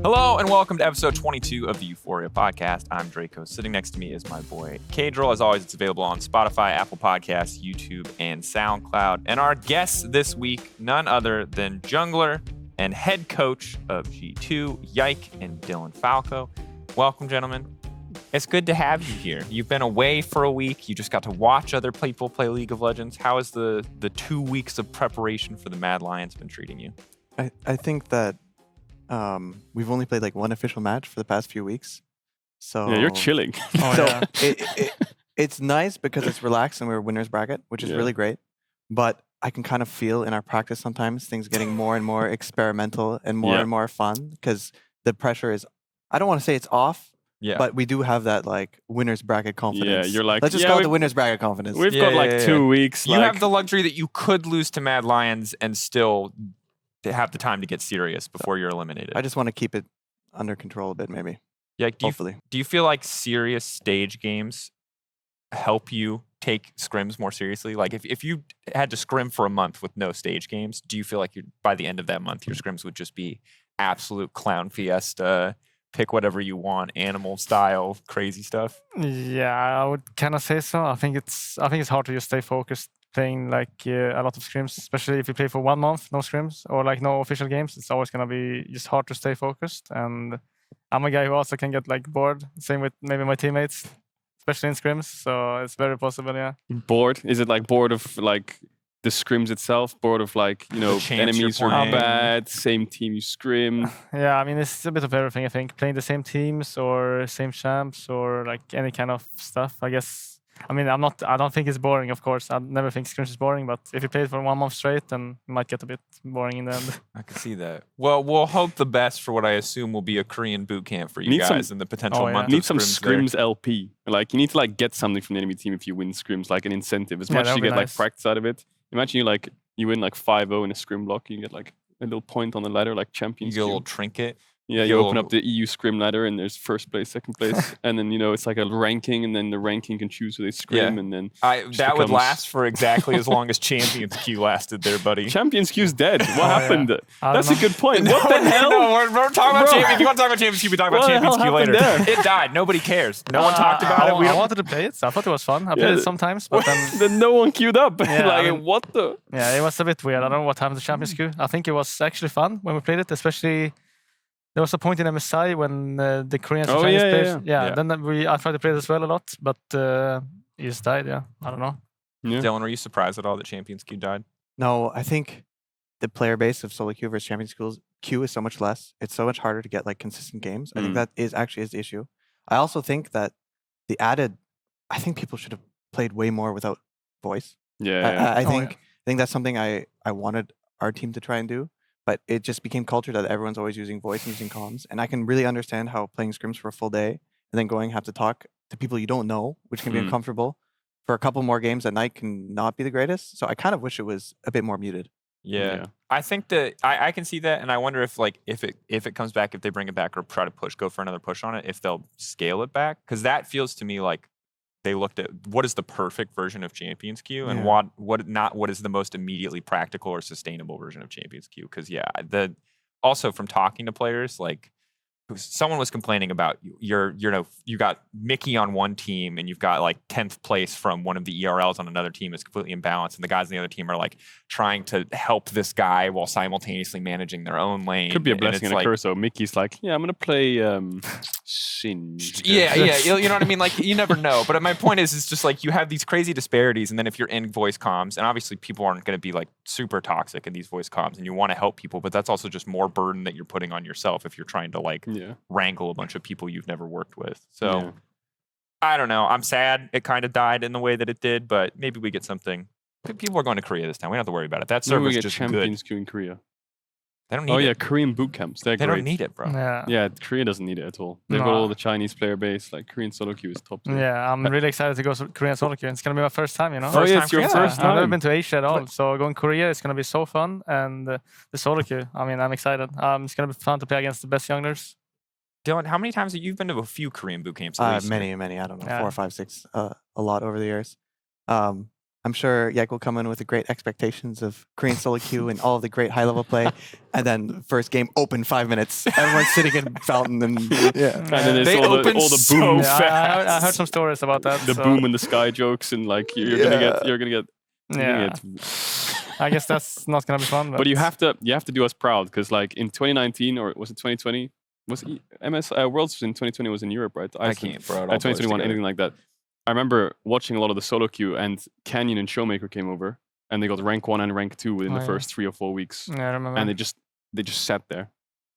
Hello and welcome to episode 22 of the EUphoria podcast. I'm Drakos. Sitting next to me is my boy Caedrel. As always, it's available on Spotify, Apple Podcasts, YouTube, and SoundCloud. And our guest this week, none other than jungler and head coach of G2, Yike and Dylan Falco. Welcome, gentlemen. It's good to have you here. You've been away for a week. You just got to watch other people play League of Legends. How has the 2 weeks of preparation for the Mad Lions been treating you? I think that we've only played like one official match for the past few weeks. So yeah, you're chilling. It's nice because it's relaxed and we're winners bracket, which is really great. But I can kind of feel in our practice sometimes things getting more and more experimental and more fun because the pressure is, I don't want to say it's off, but we do have that like winners bracket confidence. Yeah, you're like, let's just call it the winners bracket confidence. We've got like 2 weeks. You have the luxury that you could lose to Mad Lions and still to have the time to get serious before you're eliminated. I just want to keep it under control a bit, maybe. Yeah, hopefully. Do you feel like serious stage games help you take scrims more seriously? Like if you had to scrim for a month with no stage games, do you feel like by the end of that month, your scrims would just be absolute clown fiesta, pick whatever you want, animal style, crazy stuff? Yeah, I would kind of say so. I think it's hard to just stay focused playing like a lot of scrims, especially if you play for 1 month, no scrims or like no official games. It's always going to be just hard to stay focused. And I'm a guy who also can get like bored. Same with maybe my teammates, especially in scrims. So it's very possible, yeah. Bored? Is it like bored of like the scrims itself? Bored of like, you know, enemies are bad, same team you scrim? Yeah, I mean, it's a bit of everything, I think. Playing the same teams or same champs or like any kind of stuff, I guess. I mean, I don't think it's boring, of course. I never think scrims is boring, but if you play it for 1 month straight, then it might get a bit boring in the end. I can see that. Well, we'll hope the best for what I assume will be a Korean boot camp for you guys in the potential month. You need some scrims LP. Like, you need to like get something from the enemy team if you win scrims, like an incentive. As much as you get like practice out of it. Imagine you win like 5-0 in a scrim block, you get like a little point on the ladder, like champions. You get a little trinket. Yeah, you open up the EU scrim ladder and there's first place, second place. And then, you know, it's like a ranking and then the ranking can choose who they scrim and then... that would last for exactly as long as Champions Q lasted there, buddy. Champions Q's dead. What happened? Yeah. That's a good point. What the hell? No, we're talking about Champions. If you want to talk about Champions Q, we talk about Champions Q later. It died. Nobody cares. No one talked about it. I wanted to play it. So I thought it was fun. I played it sometimes, but then... then no one queued up. What the... Yeah, it was a bit weird. I don't know what happened to Champions Q. I think it was actually fun when we played it, especially... There was a point in MSI when the Koreans and Chinese players... Yeah, then I tried to play it as well a lot, but he just died, I don't know. Yeah. Dylan, were you surprised at all that Champions Q died? No, I think the player base of soloQ versus Champions Q is so much less. It's so much harder to get like consistent games. I think that is actually the issue. I also think that I think people should have played way more without voice. I think that's something I wanted our team to try and do. But it just became culture that everyone's always using voice and using comms. And I can really understand how playing scrims for a full day and then have to talk to people you don't know, which can be uncomfortable, for a couple more games at night can not be the greatest. So I kind of wish it was a bit more muted. Yeah. I think that I can see that. And I wonder if like if it comes back, if they bring it back or try to go for another push on it, if they'll scale it back. Because that feels to me like they looked at what is the perfect version of Champions Q and what is the most immediately practical or sustainable version of Champions Q. Because also from talking to players, like someone was complaining about you got Mickey on one team and you've got like 10th place from one of the ERLs on another team is completely imbalanced, and the guys on the other team are like trying to help this guy while simultaneously managing their own lane. Could be a blessing and a curse. So Mickey's like, yeah, I'm gonna play Singed. Yeah, you know what I mean? Like you never know. But my point is, it's just like you have these crazy disparities, and then if you're in voice comms, and obviously people aren't going to be like super toxic in these voice comms, and you want to help people, but that's also just more burden that you're putting on yourself if you're trying to like wrangle a bunch of people you've never worked with. So I don't know. I'm sad it kind of died in the way that it did, but maybe we get something. People are going to Korea this time. We don't have to worry about it. That server's just good. Champions Q in Korea. They don't need it. Korean boot camps. They don't need it, bro. Yeah, Korea doesn't need it at all. They've got all the Chinese player base. Like Korean soloQ is top tier. Yeah, I'm really excited to go to Korean soloQ. It's gonna be my first time, you know. It's your first time. I've never been to Asia at all, so going to Korea is gonna be so fun. And the soloQ, I mean, I'm excited. It's gonna be fun to play against the best youngsters. Dylan, how many times have you been to a few Korean boot camps? Many. I don't know, 4, 5, 6, a lot over the years. I'm sure Yike will come in with the great expectations of Korean solo queue and all of the great high level play. And then first game, open 5 minutes. Everyone's sitting in fountain and yeah. And then They there's all open the so boom. fast. I heard some stories about that. The boom in the sky jokes and like you're gonna get. Yeah. I guess that's not gonna be fun. But you have to do us proud because like in 2019 or was it 2020? Was MS Worlds in 2020 was in Europe, right? I can't, bro. 2021, anything like that. I remember watching a lot of the solo queue, and Canyon and Showmaker came over, and they got rank 1 and rank 2 within the first 3 or 4 weeks. Yeah, I remember. And they just sat there,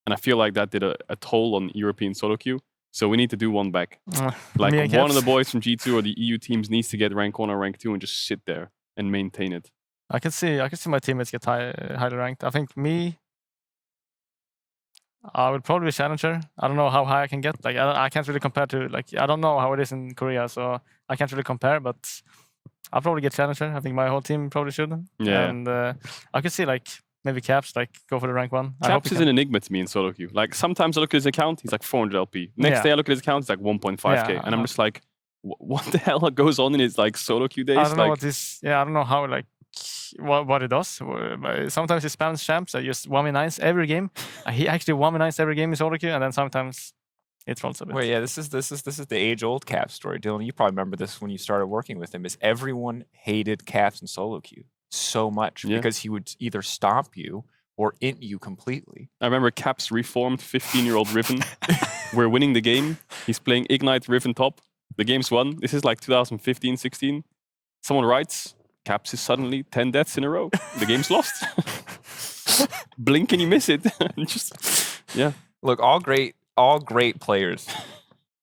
and I feel like that did a toll on European solo queue. So we need to do one back. Like one of the boys from G2 or the EU teams needs to get rank 1 or rank 2 and just sit there and maintain it. I can see my teammates get highly ranked. I think I would probably be challenger. I don't know how high I can get. Like I can't really compare to like I don't know how it is in Korea, so I can't really compare. But I'll probably get challenger. I think my whole team probably should. Yeah. And I could see like maybe Caps like go for the rank 1. Caps is an enigma to me in solo queue. Like sometimes I look at his account, he's like 400 LP. Next day I look at his account, it's like 1.5k, and I'm just like, what the hell goes on in his like solo queue days? I don't know what this. Yeah, I don't know how like. What it does. Sometimes he spams champs that just 1v9s every game. He actually 1v9s every game in solo queue, and then sometimes it falls a bit. Well, yeah, this is the age-old Caps story, Dylan. You probably remember this when you started working with him. Is everyone hated Caps in solo queue so much because he would either stomp you or int you completely. I remember Caps reformed 15-year-old Riven. We're winning the game. He's playing Ignite Riven top. The game's won. This is like 2015-16. Someone writes. Caps is suddenly 10 deaths in a row. The game's lost. Blink and you miss it. Look, all great players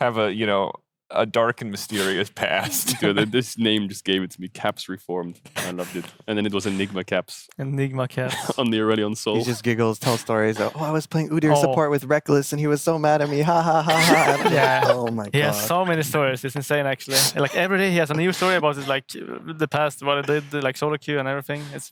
have a dark and mysterious past. Dude, this name just gave it to me. Caps reformed. I loved it. And then it was Enigma Caps. Enigma Caps. On the Aurelion Soul. He just giggles, tells stories. I was playing Udyr support with Reckless and he was so mad at me. Ha ha ha ha. Yeah. Oh my god. He has so many stories. It's insane actually. Like every day he has a new story about his like the past, what it did, like solo queue and everything. It's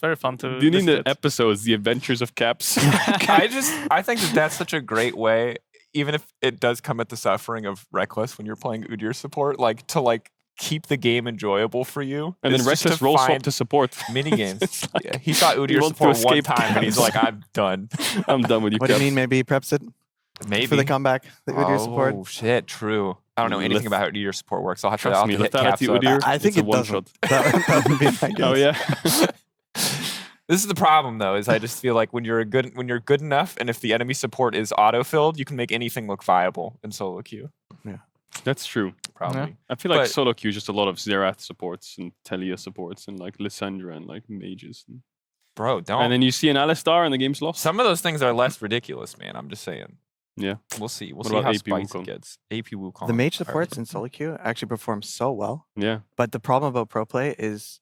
very fun to do you need the episodes, The Adventures of Caps? I think that's such a great way. Even if it does come at the suffering of Reckless when you're playing Udyr support, like to like keep the game enjoyable for you. And then Reckless roll swap to support. Mini games. He saw Udyr support one time and he's like, I'm done. I'm done with you. What do you mean? Maybe he preps it? Maybe. For the comeback, the Udyr support. Oh shit, true. I don't know anything about how Udyr support works. I'll have to hit Caps Udyr. I think it doesn't. That would be my guess. Oh yeah. This is the problem, though, is I just feel like when you're good enough, and if the enemy support is auto-filled, you can make anything look viable in solo queue. Yeah, that's true. Probably. Yeah. I feel like solo queue is just a lot of Xerath supports and Telia supports and like Lissandra and like mages. Bro, don't. And then you see an Alistar and the game's lost. Some of those things are less ridiculous, man. I'm just saying. Yeah. We'll see. We'll see how spicy it gets. AP Wukong. The mage supports in solo queue actually perform so well. Yeah. But the problem about pro play is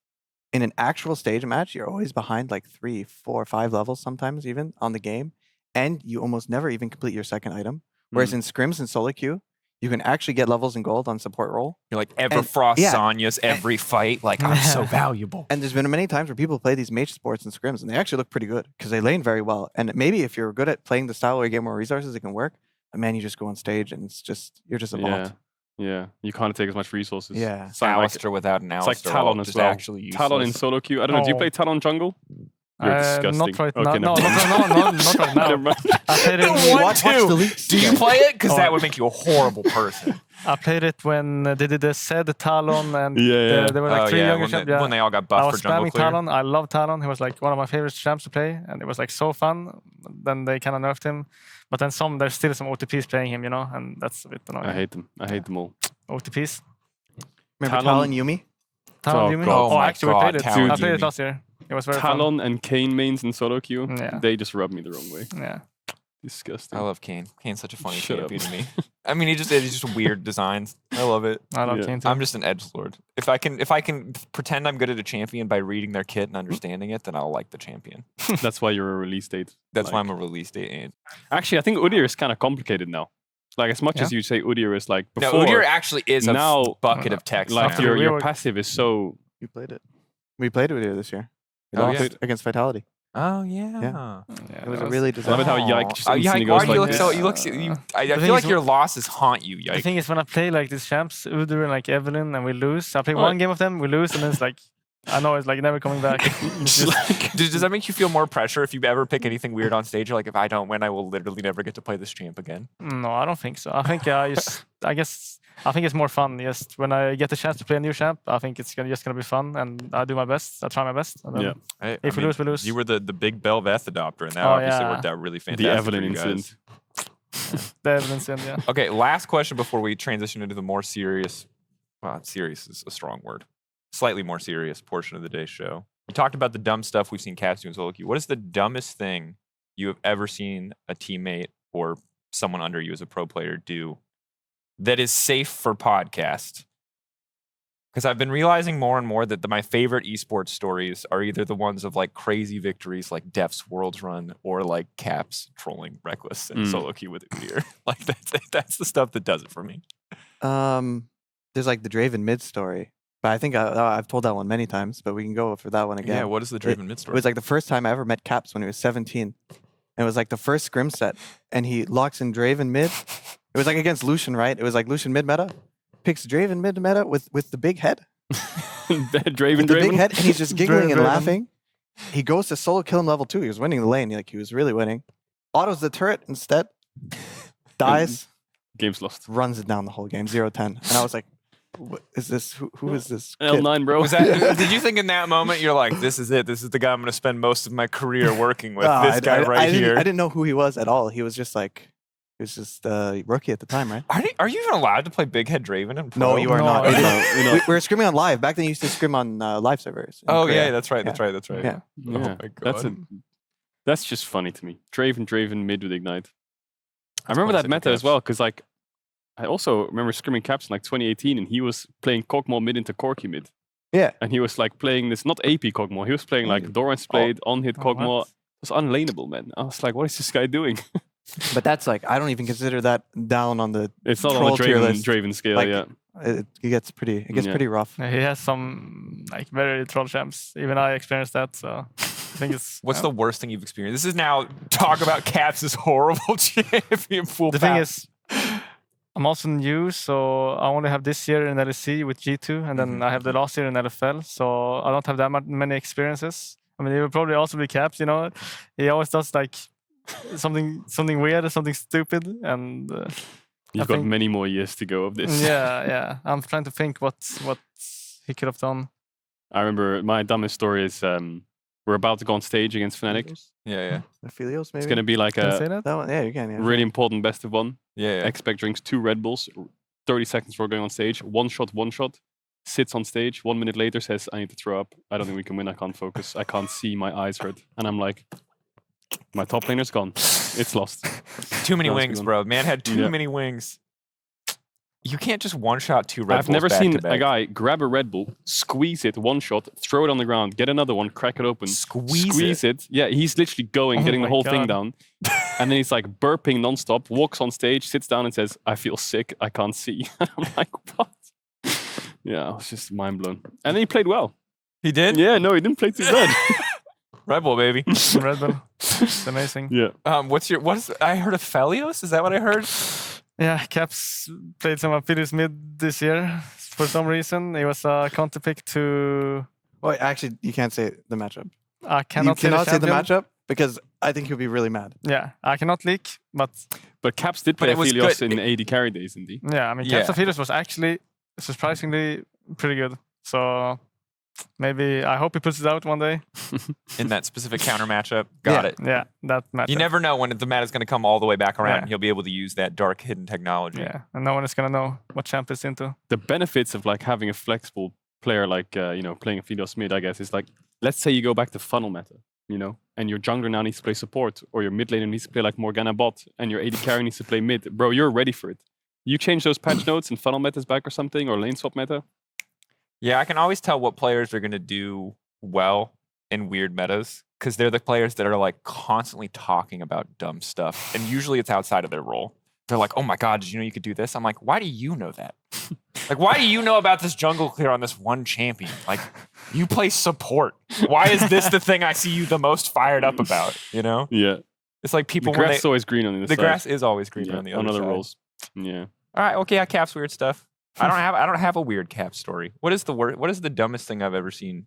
in an actual stage match, you're always behind like 3, 4, 5 levels sometimes even on the game. And you almost never even complete your second item. Whereas in scrims and solo queue, you can actually get levels in gold on support role. You're like Everfrost Sonya's every fight. Like, I'm so valuable. And there's been many times where people play these mage supports and scrims and they actually look pretty good because they lane very well. And maybe if you're good at playing the style where you get more resources, it can work. But man, you just go on stage and you're just a bot. Yeah, you can't take as much resources. Yeah. It's like Alistar without an Alistar. It's like Talon as well. Actually Talon in solo queue. I don't know, do you play Talon jungle? You're disgusting. Not right now. Okay, No, not right now. I played it watch the leaks. Do you play it? Because that would make you a horrible person. I played it when they did the said Talon and they were like 3 younger champs. When they all got buffed for jungle clear. Talon. I love Talon. He was like one of my favorite champs to play, and it was like so fun. Then they kind of nerfed him, but then there's still some OTPs playing him, and that's a bit annoying. I hate them. I hate them all. OTPs. Remember Talon Yumi? Talon Yumi? Oh, actually, we played it. I played it last year. It was very Talon fun. and Kayn mains in solo queue. They just rub me the wrong way. Yeah. Disgusting. I love Kayn. Kayn's such a funny champion to me. I mean, he's just weird designs. I love it. I love Kayn too. I'm just an edgelord. If I can pretend I'm good at a champion by reading their kit and understanding it, then I'll like the champion. That's why you're a release date. That's why I'm a release date aid. Actually, I think Udyr is kind of complicated now. Like as much as you say Udyr is like before. No, Udyr actually is a bucket of text. Like your passive is so. You played it. We played Udyr this year. We lost against Vitality. Oh yeah. It was a really I love it how Yike just Yike, goes why like do you look so? I feel like your losses haunt you, Yike. The thing is, when I play like these champs, Udyr and like Evelyn, and we lose. I play one game of them, we lose, and then it's like I know it's like never coming back. Does that make you feel more pressure if you ever pick anything weird on stage? You're like, if I don't win, I will literally never get to play this champ again. No, I don't think so. I think I think it's more fun. Just when I get the chance to play a new champ, I think it's just gonna be fun, and I do my best. I try my best. And then if we lose, we lose. You were the big Belveth adopter, and that obviously worked out really fantastic. The Evelyn incident. The Evelyn incident, yeah. Okay, last question before we transition into the more serious. Well, serious is a strong word. Slightly more serious portion of the day's show. We talked about the dumb stuff we've seen Caps do in soloQ. What is the dumbest thing you have ever seen a teammate or someone under you as a pro player do that is safe for podcast? Because I've been realizing more and more that my favorite esports stories are either the ones of like crazy victories like Def's Worlds Run or like Caps trolling Reckless and soloQ with Udyr. Like that's the stuff that does it for me. There's like the Draven mid story, but I think I've told that one many times, but we can go for that one again. Yeah, what is the Draven mid story? It was like the first time I ever met Caps when he was 17. It was like the first scrim set, and he locks in Draven mid. It was like against Lucian, right? It was like Lucian mid meta, picks Draven mid meta with the big head. Draven. The big head, and he's just giggling and laughing. He goes to solo kill him level 2. He was winning the lane, like he was really winning. Autos the turret instead, dies. Game's lost. Runs it down the whole game, 0-10. And I was like, what is this? Who is this kid? L9, bro. Did you think in that moment you're like, this is it? This is the guy I'm going to spend most of my career working with. This guy right here. I didn't know who he was at all. He was just like, he was just a rookie at the time, right? Are you even allowed to play Big Head Draven in Pro? No, you are not. No. We were scrimming on live. Back then, you used to scrim on live servers. Oh, yeah, that's right. That's right. Yeah. Oh, my God. That's just funny to me. Draven mid with Ignite. I remember that meta as well, because like, I also remember scrimming Caps in like 2018, and he was playing Kog'Maw mid into Corki mid. Yeah. And he was like playing this, not AP Kog'Maw, he was playing like Doran's played, on-hit Kog'Maw. It was unlaneable, man. I was like, what is this guy doing? But that's like, I don't even consider that down on the It's not on the Draven scale, like, yeah. It gets pretty rough. Yeah, he has some like very troll champs. Even I experienced that, so I think it's... What's the worst thing you've experienced? This is now talk about Caps' horrible champion full The thing is, I'm also new, so I only have this year in LEC with G2, and then I have the last year in LFL, so I don't have that many experiences. I mean, he will probably also be Caps, you know. He always does like something weird, something stupid, and you've got many more years to go of this. Yeah. I'm trying to think what he could have done. I remember my dumbest story is we're about to go on stage against Fnatic. Yeah. Aphelios, maybe? It's going to be like Can I say that? That one? Yeah, you can. Yeah. Really important best of one. Yeah. Expect drinks 2 Red Bulls, 30 seconds before going on stage, one shot, sits on stage, 1 minute later says, I need to throw up. I don't think we can win. I can't focus. I can't see. My eyes hurt. And I'm like, my top laner's gone. It's lost. Too many wings, bro. Man had too many wings. You can't just one-shot 2 Red Bulls. I've never seen a guy grab a Red Bull, squeeze it, one shot, throw it on the ground, get another one, crack it open, squeeze it. Yeah, he's literally going, getting the whole thing down. And then he's like burping nonstop, walks on stage, sits down and says, I feel sick, I can't see. I'm like, what? Yeah, I was just mind blown. And then he played well. He did? Yeah, no, he didn't play too bad. Red Bull, baby. Red Bull. It's amazing. Yeah. I heard of Felios? Is that what I heard? Yeah, Caps played some Aphelios mid this year. For some reason, it was a counter pick to... Well, actually, you can't say the matchup. I cannot say the matchup because I think he'll be really mad. Yeah, I cannot leak, but Caps did play Aphelios in AD carry days, indeed. Yeah, I mean, Caps Aphelios was actually surprisingly pretty good. So maybe I hope he puts it out one day. In that specific counter matchup. Got it. Yeah, that matchup. You never know when the meta is going to come all the way back around and he'll be able to use that dark hidden technology. Yeah, and no one is going to know what champ is into. The benefits of like having a flexible player like, playing Aphelios mid, I guess, is like, let's say you go back to funnel meta, and your jungler now needs to play support, or your mid laner needs to play like Morgana bot, and your AD carry needs to play mid. Bro, you're ready for it. You change those patch notes and funnel meta's back or something, or lane swap meta. Yeah, I can always tell what players are going to do well in weird metas because they're the players that are like constantly talking about dumb stuff. And usually it's outside of their role. They're like, oh my God, did you know you could do this? I'm like, why do you know that? Like, why do you know about this jungle clear on this one champion? Like, you play support. Why is this the thing I see you the most fired up about? Yeah. It's like people... The grass is always green on the other side. The grass is always greener on the other side. On other roles. Yeah. All right, okay, I Caps weird stuff. I don't have a weird Cap story. What is the dumbest thing I've ever seen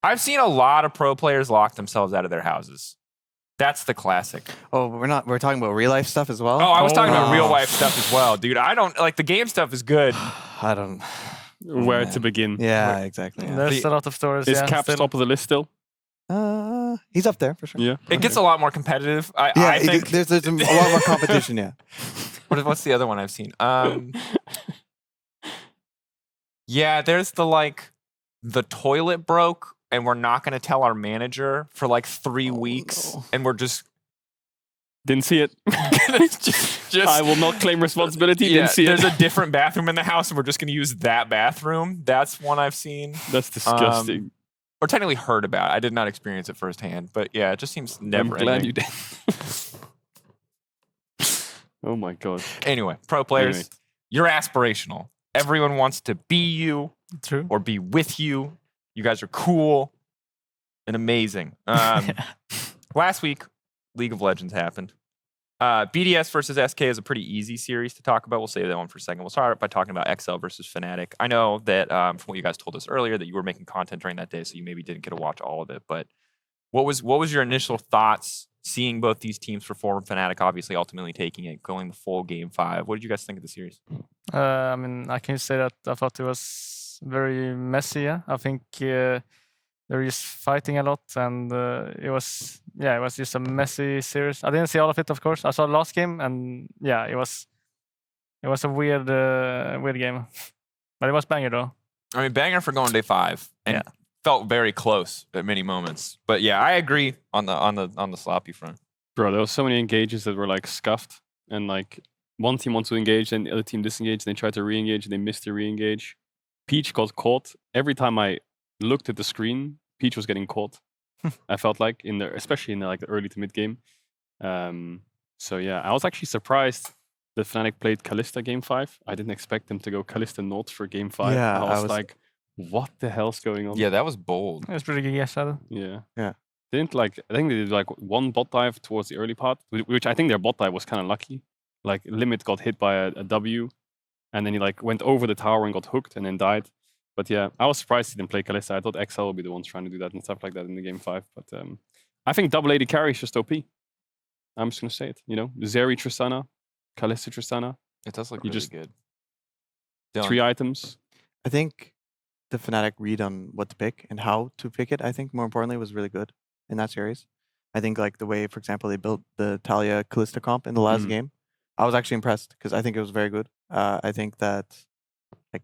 I've seen a lot of pro players lock themselves out of their houses. That's the classic. Oh, we're talking about real life stuff as well? Oh, I was talking about real life stuff as well, dude. I don't like the game stuff is good. I don't. Where to begin? Yeah, exactly. Yeah. There's a lot of stories. Is Cap top of the list still? He's up there for sure. Yeah. It gets a lot more competitive. I think there's a lot more competition. Yeah. What's the other one I've seen? Yeah, there's the toilet broke and we're not going to tell our manager for like 3 weeks, and we're just didn't see it. just I will not claim responsibility. Yeah, didn't see there's it. a different bathroom in the house, and we're just going to use that bathroom. That's one I've seen. That's disgusting. Or technically heard about. I did not experience it firsthand, but yeah, it just seems never. I'm glad you did. Oh my god. Anyway, pro players, you're aspirational. Everyone wants to be you. True. Or be with you. You guys are cool and amazing. Last week, League of Legends happened. BDS versus SK is a pretty easy series to talk about. We'll save that one for a second. We'll start by talking about XL versus Fnatic. I know that from what you guys told us earlier that you were making content during that day, so you maybe didn't get to watch all of it. But what was your initial thoughts seeing both these teams perform? Fnatic obviously ultimately taking it, going the full Game 5. What did you guys think of the series? I mean, I can say that I thought it was very messy. Yeah? I think they were just fighting a lot, and it was just a messy series. I didn't see all of it, of course. I saw the last game, and yeah, it was a weird game, but it was banger though. I mean, banger for going day 5, and felt very close at many moments. But yeah, I agree on the sloppy front. Bro, there was so many engages that were like scuffed, and like one team wants to engage, and the other team disengaged, and they tried to re-engage, and they missed the re-engage. Peach got caught every time I looked at the screen. Peach was getting caught. I felt like especially in the early to mid game. So yeah, I was actually surprised that Fnatic played Kalista Game 5. I didn't expect them to go Kalista North for Game 5. Yeah, I was like, what the hell's going on? Yeah, that was bold. It was pretty good, yes, Adam. Yeah. Yeah. I think they did one bot dive towards the early part, which I think their bot dive was kind of lucky. Like Limit got hit by a W, and then he went over the tower and got hooked and then died. But yeah, I was surprised he didn't play Kalista. I thought XL would be the ones trying to do that and stuff like that in the Game 5. But I think double AD carry is just OP. I'm just going to say it. Zeri Tristana, Kalista Tristana. It does look really good. Dylan. 3 items. I think the Fnatic read on what to pick and how to pick it, I think more importantly, was really good in that series. I think the way, for example, they built the Talia Kalista comp in the last game, I was actually impressed because I think it was very good. I think that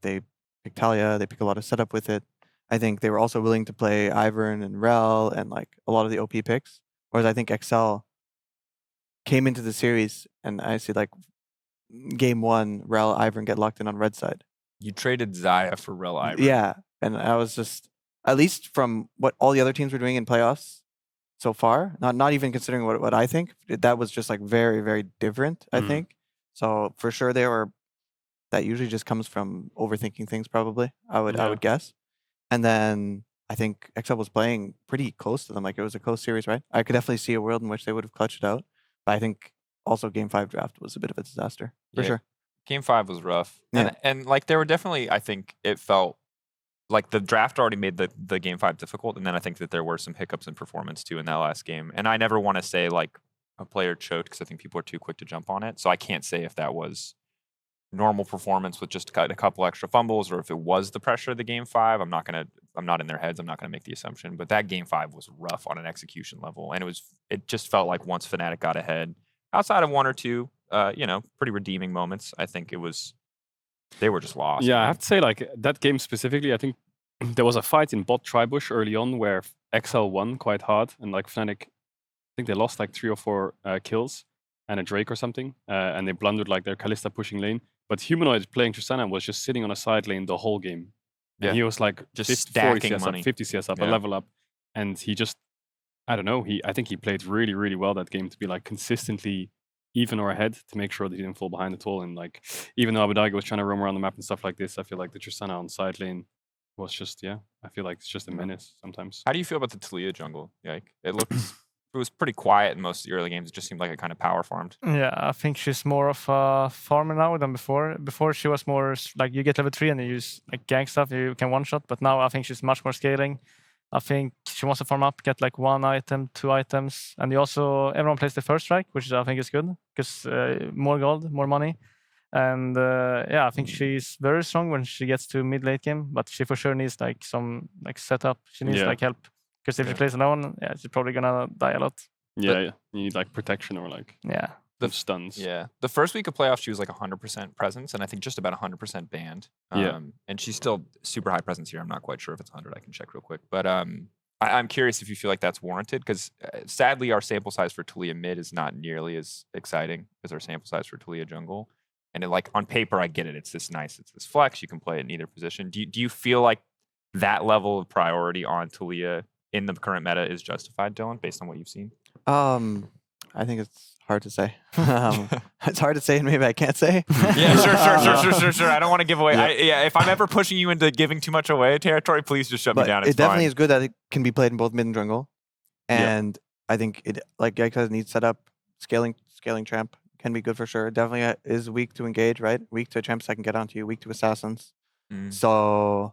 they pick Talia, they pick a lot of setup with it. I think they were also willing to play Ivern and Rel and a lot of the OP picks. Whereas I think XL came into the series and I see game 1, Rel, Ivern get locked in on red side. You traded Xayah for Rel Ivern. Yeah, and I was just, at least from what all the other teams were doing in playoffs so far, not even considering what I think, that was just very, very different, I think. So for sure that usually just comes from overthinking things probably, I would guess. And then I think XL was playing pretty close to them. It was a close series, right? I could definitely see a world in which they would have clutched it out. But I think also Game 5 draft was a bit of a disaster, for sure. Game 5 was rough. Yeah. And there were definitely, I think it felt like the draft already made the Game 5 difficult. And then I think that there were some hiccups in performance too in that last game. And I never want to say a player choked because I think people are too quick to jump on it. So I can't say if that was normal performance with just a couple extra fumbles or if it was the pressure of the Game 5. I'm not in their heads. I'm not going to make the assumption. But that Game 5 was rough on an execution level. And it just felt like once Fnatic got ahead, outside of one or two, pretty redeeming moments, I think they were just lost. Yeah, I have to say, that game specifically, I think there was a fight in bot Tribush early on where XL won quite hard, and Fnatic, I think they lost 3 or 4 kills and a Drake or something, and they blundered their Kalista pushing lane. But Humanoid playing Tristana was just sitting on a side lane the whole game. And he was just stacking 40 CS money. Up, 50 CS up, a level up. And he just, I don't know, I think he played really, really well that game to be consistently even or ahead to make sure that he didn't fall behind at all. And even though Abudaga was trying to roam around the map and stuff like this, I feel the Tristana on side lane was just, I feel it's just a menace sometimes. How do you feel about the Talia jungle? It was pretty quiet in most of the early games. It just seemed like it kind of power farmed. Yeah, I think she's more of a farmer now than before. Before she was more you get level 3 and you use gank stuff, you can one-shot. But now I think she's much more scaling. I think she wants to farm up, get like 1 item, 2 items, and everyone plays the first strike, which I think is good because more gold, more money. And I think she's very strong when she gets to mid-late game, but she for sure needs like some like setup. She needs like help because if she plays alone, she's probably gonna die a lot. You need like protection or like the stuns. Yeah, the first week of playoffs, she was like 100% presence, and I think just about 100% banned. And she's still super high presence here. I'm not quite sure if it's 100. I can check real quick, but I'm curious if you feel like that's warranted because sadly our sample size for Taliyah mid is not nearly as exciting as our sample size for Taliyah jungle. And like on paper, I get it. It's this flex. You can play it in either position. Do you feel like that level of priority on Taliyah in the current meta is justified, Dylan, based on what you've seen? I think it's hard to say. It's hard to say, and maybe I can't say. Yeah, sure. I don't want to give away. If I'm ever pushing you into giving too much away territory, please just shut me down. It's it definitely is good that it can be played in both mid and jungle. And I think it, like Yike says, needs setup, scaling champ can be good for sure. Definitely is weak to engage, right? Weak to champs that can get onto you, weak to assassins. So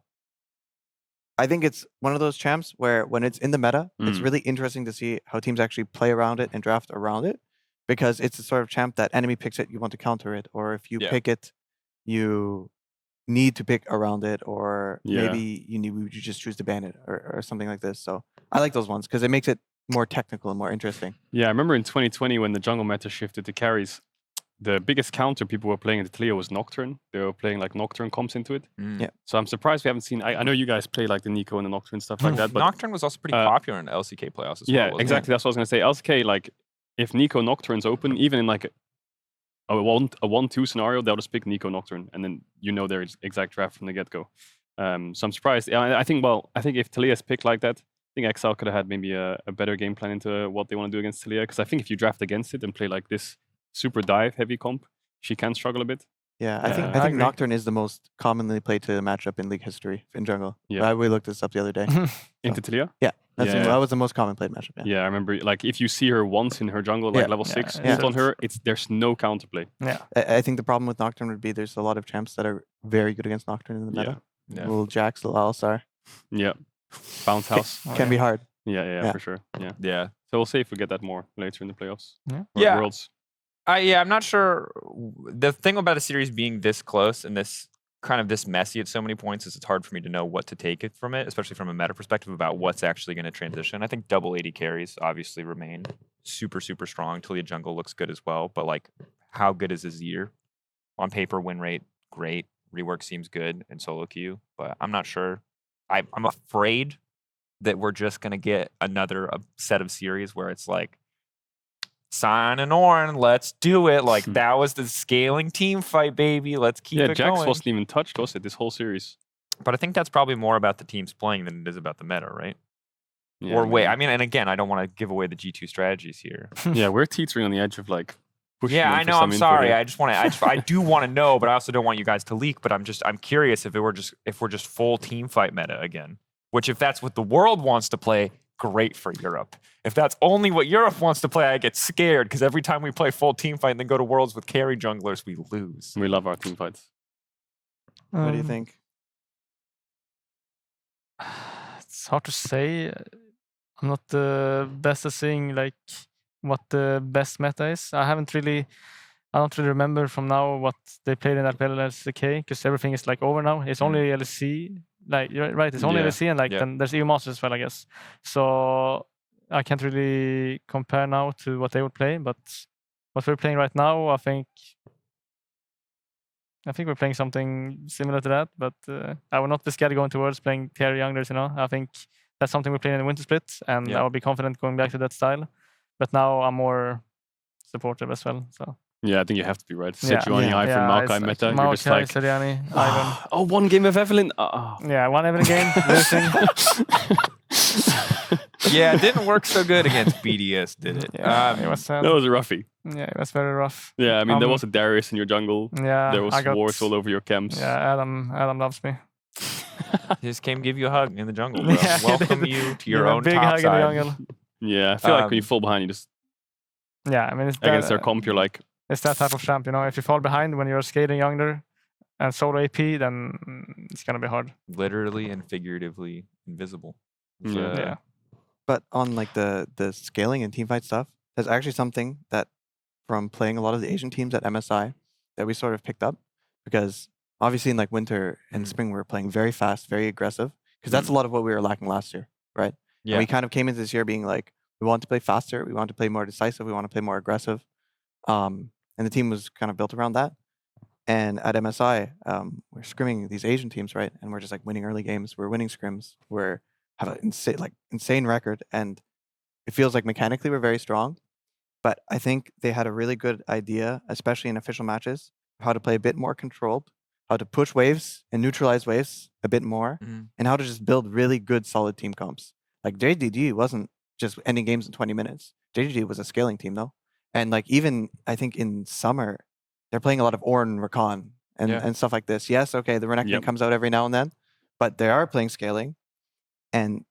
I think it's one of those champs where when it's in the meta, it's really interesting to see how teams actually play around it and draft around it, because it's the sort of champ that enemy picks it, you want to counter it, or if you pick it, you need to pick around it, or maybe you just choose to ban it or something like this. So I like those ones because it makes it more technical and more interesting. Yeah, I remember in 2020 when the jungle meta shifted to carries, the biggest counter people were playing in the Taliyah was Nocturne. They were playing like Nocturne comps into it. Yeah. So I'm surprised we haven't seen. I know you guys play like the Nico and the Nocturne stuff like that. But Nocturne was also pretty popular in the LCK playoffs as well. Yeah, exactly. That's what I was gonna say. LCK, like if Nico Nocturne's open, even in like a 1-2 scenario, they'll just pick Nico Nocturne, and then you know their exact draft from the get go. So I'm surprised. I think if Taliyah's picked like that, I think XL could have had maybe a better game plan into what they want to do against Taliyah. Because I think if you draft against it and play like this super dive heavy comp, she can struggle a bit. Yeah, I think Nocturne is the most commonly played to matchup in League history in jungle. Yeah, we looked this up the other day. Into Taliyah? Yeah, that was the most common played matchup. Yeah, I remember. Like if you see her once in her jungle, like level 6, ult on her, there's no counterplay. Yeah, I think the problem with Nocturne would be there's a lot of champs that are very good against Nocturne in the meta. Little Jax, little Alistar. Yeah, Bounce House can be hard. Yeah, for sure. Yeah. So we'll see if we get that more later in the playoffs. Yeah. Worlds. I'm not sure. The thing about a series being this close and this messy at so many points is it's hard for me to know what to take it from it, especially from a meta perspective about what's actually going to transition. I think double 80 carries obviously remain super, super strong. Taliyah jungle looks good as well, but like how good is Udyr? On paper, win rate, great. Rework seems good in soloQ, but I'm not sure. I'm afraid that we're just going to get another set of series where it's like, Sign and Ornn, let's do it. Like that was the scaling team fight, baby. Let's keep it Jax going. Jax wasn't even touched, was it, this whole series? But I think that's probably more about the teams playing than it is about the meta, right? Yeah, or wait, and again, I don't want to give away the G2 strategies here. Yeah, we're teetering on the edge of like pushing. Yeah, I know. I'm sorry. I just want to. I do want to know, but I also don't want you guys to leak. But I'm curious if we're just full team fight meta again. Which, if that's what the world wants to play, great for Europe. If that's only what Europe wants to play, I get scared because every time we play full team fight and then go to Worlds with carry junglers, we lose. We love our team fights. What do you think? It's hard to say. I'm not the best at seeing like what the best meta is. I don't really remember from now what they played in that LCK because everything is like over now. It's only LEC. Like you're right, it's only LEC and then there's EU Masters as well, I guess. So I can't really compare now to what they would play, but what we're playing right now, I think we're playing something similar to that. But I would not be scared going towards playing carry junglers. I think that's something we play in the Winter Split, and I would be confident going back to that style. But now I'm more supportive as well. So. Yeah, I think you have to be right. Sejuani, Ivern, Maokai meta. Maokai, you're just like, Sejuani, Ivern. Oh, one game of Evelyn. Yeah, one Evelyn game, losing. Yeah, it didn't work so good against BDS, did it? Yeah, it was sad. That was a roughie. Yeah, it was very rough. Yeah, I mean, there was a Darius in your jungle. Yeah, there was wars all over your camps. Yeah, Adam loves me. He just came give you a hug in the jungle, bro. Welcome you to your own big top hug side. in the jungle. Yeah, I feel like when you fall behind, you just... Yeah, I mean, it's against their comp, you're like... It's that type of champ, If you fall behind when you're scaling younger and solo AP, then it's going to be hard. Literally and figuratively invisible. Yeah. But on like the scaling and teamfight stuff, there's actually something that from playing a lot of the Asian teams at MSI that we sort of picked up, because obviously in like winter and spring we were playing very fast, very aggressive, because that's a lot of what we were lacking last year, right? Yeah. And we kind of came into this year being like, we want to play faster, we want to play more decisive, we want to play more aggressive, and the team was kind of built around that. And at MSI, we're scrimming these Asian teams, right? And we're just like winning early games. We're winning scrims. We're have an insane record, and it feels like mechanically we're very strong. But I think they had a really good idea, especially in official matches, how to play a bit more controlled, how to push waves and neutralize waves a bit more, and how to just build really good, solid team comps. Like JDG wasn't just ending games in 20 minutes. JDG was a scaling team though, and like even I think in summer, they're playing a lot of Ornn, Rakan, and stuff like this. Yes, okay, the Renekton comes out every now and then, but they are playing scaling, and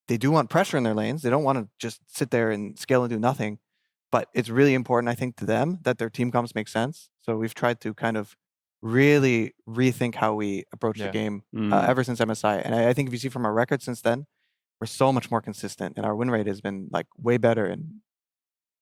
they do want pressure in their lanes. They don't want to just sit there and scale and do nothing. But it's really important, I think, to them that their team comps make sense. So we've tried to kind of really rethink how we approach the game ever since MSI. And I think if you see from our record since then, we're so much more consistent, and our win rate has been like way better. And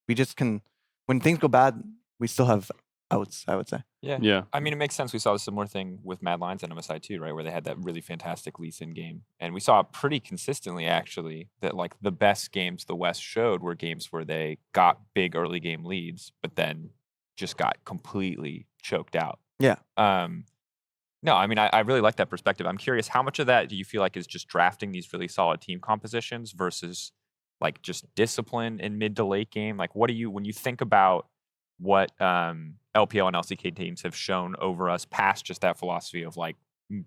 we just can, when things go bad, we still have outs, I would say. Yeah. I mean, it makes sense. We saw a similar thing with Mad Lions and MSI too, right? Where they had that really fantastic Lee Sin game. And we saw pretty consistently, actually, that like the best games the West showed were games where they got big early game leads, but then just got completely choked out. Yeah. No, I mean, I really like that perspective. I'm curious, how much of that do you feel like is just drafting these really solid team compositions versus like just discipline in mid to late game? Like, what do you, when you think about what LPL and LCK teams have shown over us past just that philosophy of like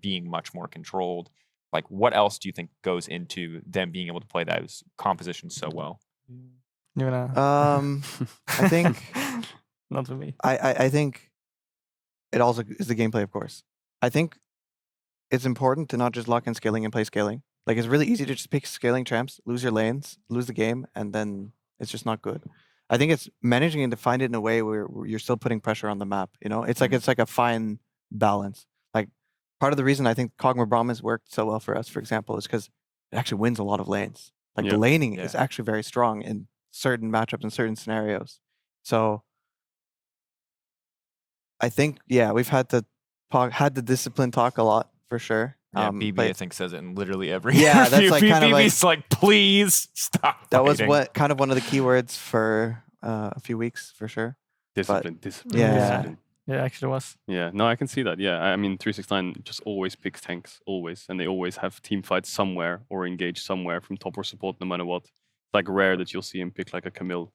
being much more controlled, like what else do you think goes into them being able to play those compositions so well? I think not for me. I think it also is the gameplay, of course. I think it's important to not just lock in scaling and play scaling. Like it's really easy to just pick scaling champs, lose your lanes, lose the game, and then it's just not good. I think it's managing and to find it in a way where you're still putting pressure on the map. You know, it's like a fine balance. Like part of the reason I think Kog'Maw Braum has worked so well for us, for example, is because it actually wins a lot of lanes. Like the laning is actually very strong in certain matchups and certain scenarios. So I think we've had the discipline talk a lot for sure. Yeah, BB I think says it in literally every that's like kind of BB's like please stop. That was what kind of one of the keywords for a few weeks for sure. Discipline. Yeah, actually was. Yeah, no, I can see that. Yeah, I mean 369 just always picks tanks, always, and they always have team fights somewhere or engage somewhere from top or support, no matter what. It's like rare that you'll see him pick like a Camille.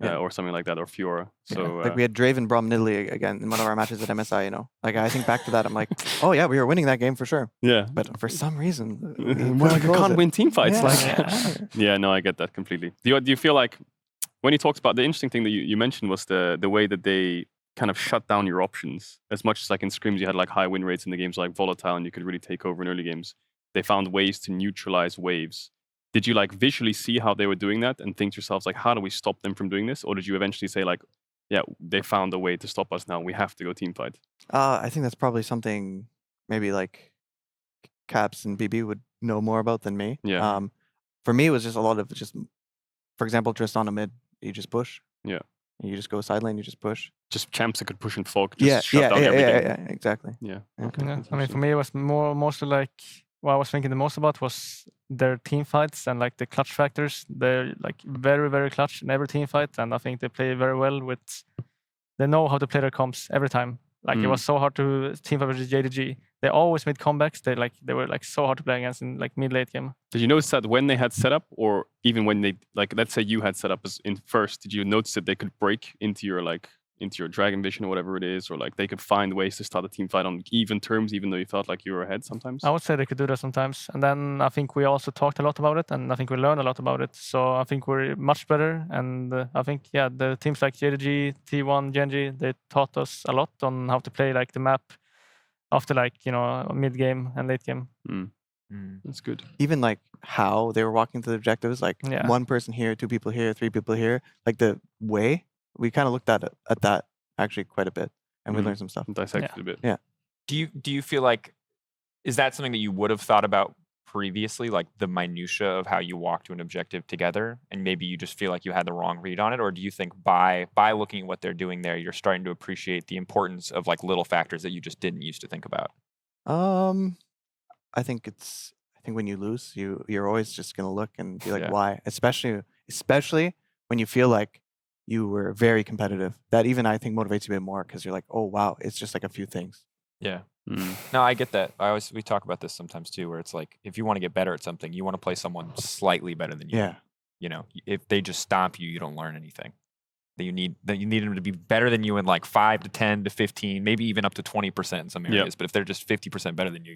Or something like that, or Fiora. So like we had Draven Braum Nidalee again in one of our matches at MSI. You know, like I think back to that, I'm like, oh yeah, we were winning that game for sure. Yeah, but for some reason, we're like, I can't win team fights. No, I get that completely. Do you feel like when he talks about the interesting thing that you mentioned was the way that they kind of shut down your options as much as like in scrims you had like high win rates in the games like volatile and you could really take over in early games. They found ways to neutralize waves. Did you like visually see how they were doing that and think to yourselves like, how do we stop them from doing this? Or did you eventually say like, yeah, they found a way to stop us now. We have to go team fight. I think that's probably something maybe like Caps and BB would know more about than me. Yeah. For me, it was just a lot of just, for example, Tristana mid, you just push. Yeah. You just go side lane, you just push. Just champs that could push and fog. Just shut down everything. Yeah, exactly. Yeah. Okay. Yeah. I mean, for me, it was mostly like what I was thinking the most about was their team fights and like the clutch factors. They're like very, very clutch in every team fight, and I think they play very well with. They know how to play their comps every time. Like it was so hard to team fight versus JDG. They always made comebacks. They were like so hard to play against in like mid late game. Did you notice that when they had setup, or even when they like, let's say you had setup as in first, did you notice that they could break into your Dragon Vision or whatever it is, or like they could find ways to start a team fight on even terms, even though you felt like you were ahead sometimes? I would say they could do that sometimes. And then I think we also talked a lot about it, and I think we learned a lot about it. So I think we're much better. And I think, the teams like JDG, T1, Genji, they taught us a lot on how to play like the map after like, mid game and late game. That's good. Even like how they were walking to the objectives, like one person here, 2 people here, 3 people here, like the way. We kind of looked at that actually quite a bit, and we learned some stuff. Dissected a bit. Yeah. Do you feel like, is that something that you would have thought about previously, like the minutia of how you walk to an objective together, and maybe you just feel like you had the wrong read on it? Or do you think by looking at what they're doing there, you're starting to appreciate the importance of like little factors that you just didn't used to think about? I think when you lose, you're always just gonna look and be like, Yeah. why? Especially when you feel like you were very competitive. That even I think motivates you a bit more because you're like, oh wow, it's just like a few things. Yeah. No, I get that. We talk about this sometimes too, where it's like if you want to get better at something, you want to play someone slightly better than you. Yeah. You know, if they just stomp you, you don't learn anything. You need them to be better than you in like 5 to 10 to 15, maybe even up to 20% in some areas. But if they're just 50% better than you,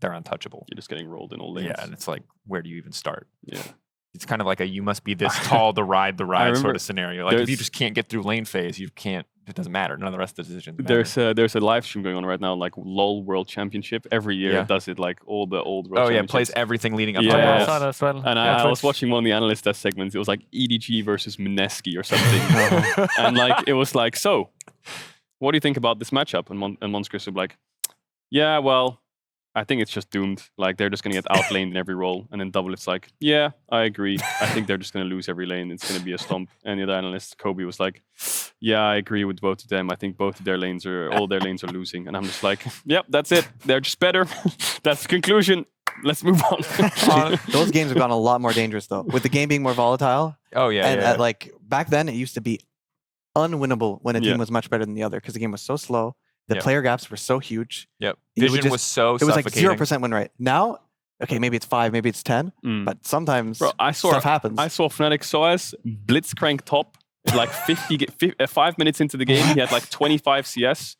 they're untouchable. You're just getting rolled in all lanes. Yeah, and it's like, where do you even start? Yeah. It's kind of like you must be this tall to ride the ride sort of scenario. Like if you just can't get through lane phase, you can't. It doesn't matter. None of the rest of the decisions matter. There's a live stream going on right now, like LOL World Championship. Every year it does it, like all the old World Championships. Plays everything leading up to Yeah. I saw that as well. And I was watching one of the analyst test segments. It was like EDG versus Mineski or something. And like it was like, so what do you think about this matchup? And Monskris would be like, yeah, well, I think it's just doomed. Like they're just gonna get outlaned in every role. And then Double it's like, yeah, I agree. I think they're just gonna lose every lane. It's gonna be a stomp. And the other analyst, Kobe, was like, yeah, I agree with both of them. I think both of all their lanes are losing. And I'm just like, yep, that's it. They're just better. That's the conclusion. Let's move on. Those games have gotten a lot more dangerous though, with the game being more volatile. Oh yeah. And like back then, it used to be unwinnable when a team was much better than the other because the game was so slow. The player gaps were so huge. Yep. Vision was so it was like suffocating. 0% win rate. Now, okay, maybe it's 5, maybe it's 10, but sometimes stuff happens. I saw Fnatic Soaz blitzcrank top. Like 5 minutes into the game, he had like 25 CS.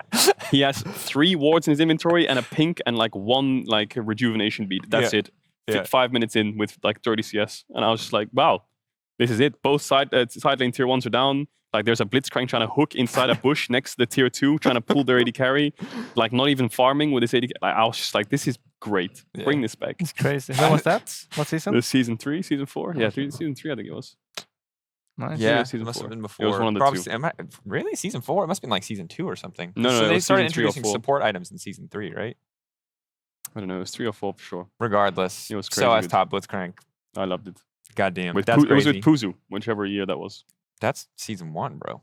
He has 3 wards in his inventory and a pink and like 1 like rejuvenation beat. That's it. 5 minutes in with like 30 CS, and I was just like, wow, this is it. Both side lane tier 1s are down. Like there's a blitzcrank trying to hook inside a bush next to the tier 2, trying to pull their AD carry. Like not even farming with his AD. Like, I was just like, this is great. Bring this back. It's crazy. When was that? What season? The season 3, season 4. Yeah, season 3 I think it was. Nice. Yeah, season it must 4. have been before. It was one of the Probably, two. Really? Season 4? It must have been like season 2 or something. No, so it they was started season 3 or introducing 4. support items in season 3, right? I don't know. It was 3 or 4 for sure. Regardless, It was crazy so as good. top Blitzcrank. I loved it. Goddamn, It that's was crazy. with Puzu, whichever year that was. That's season 1, bro.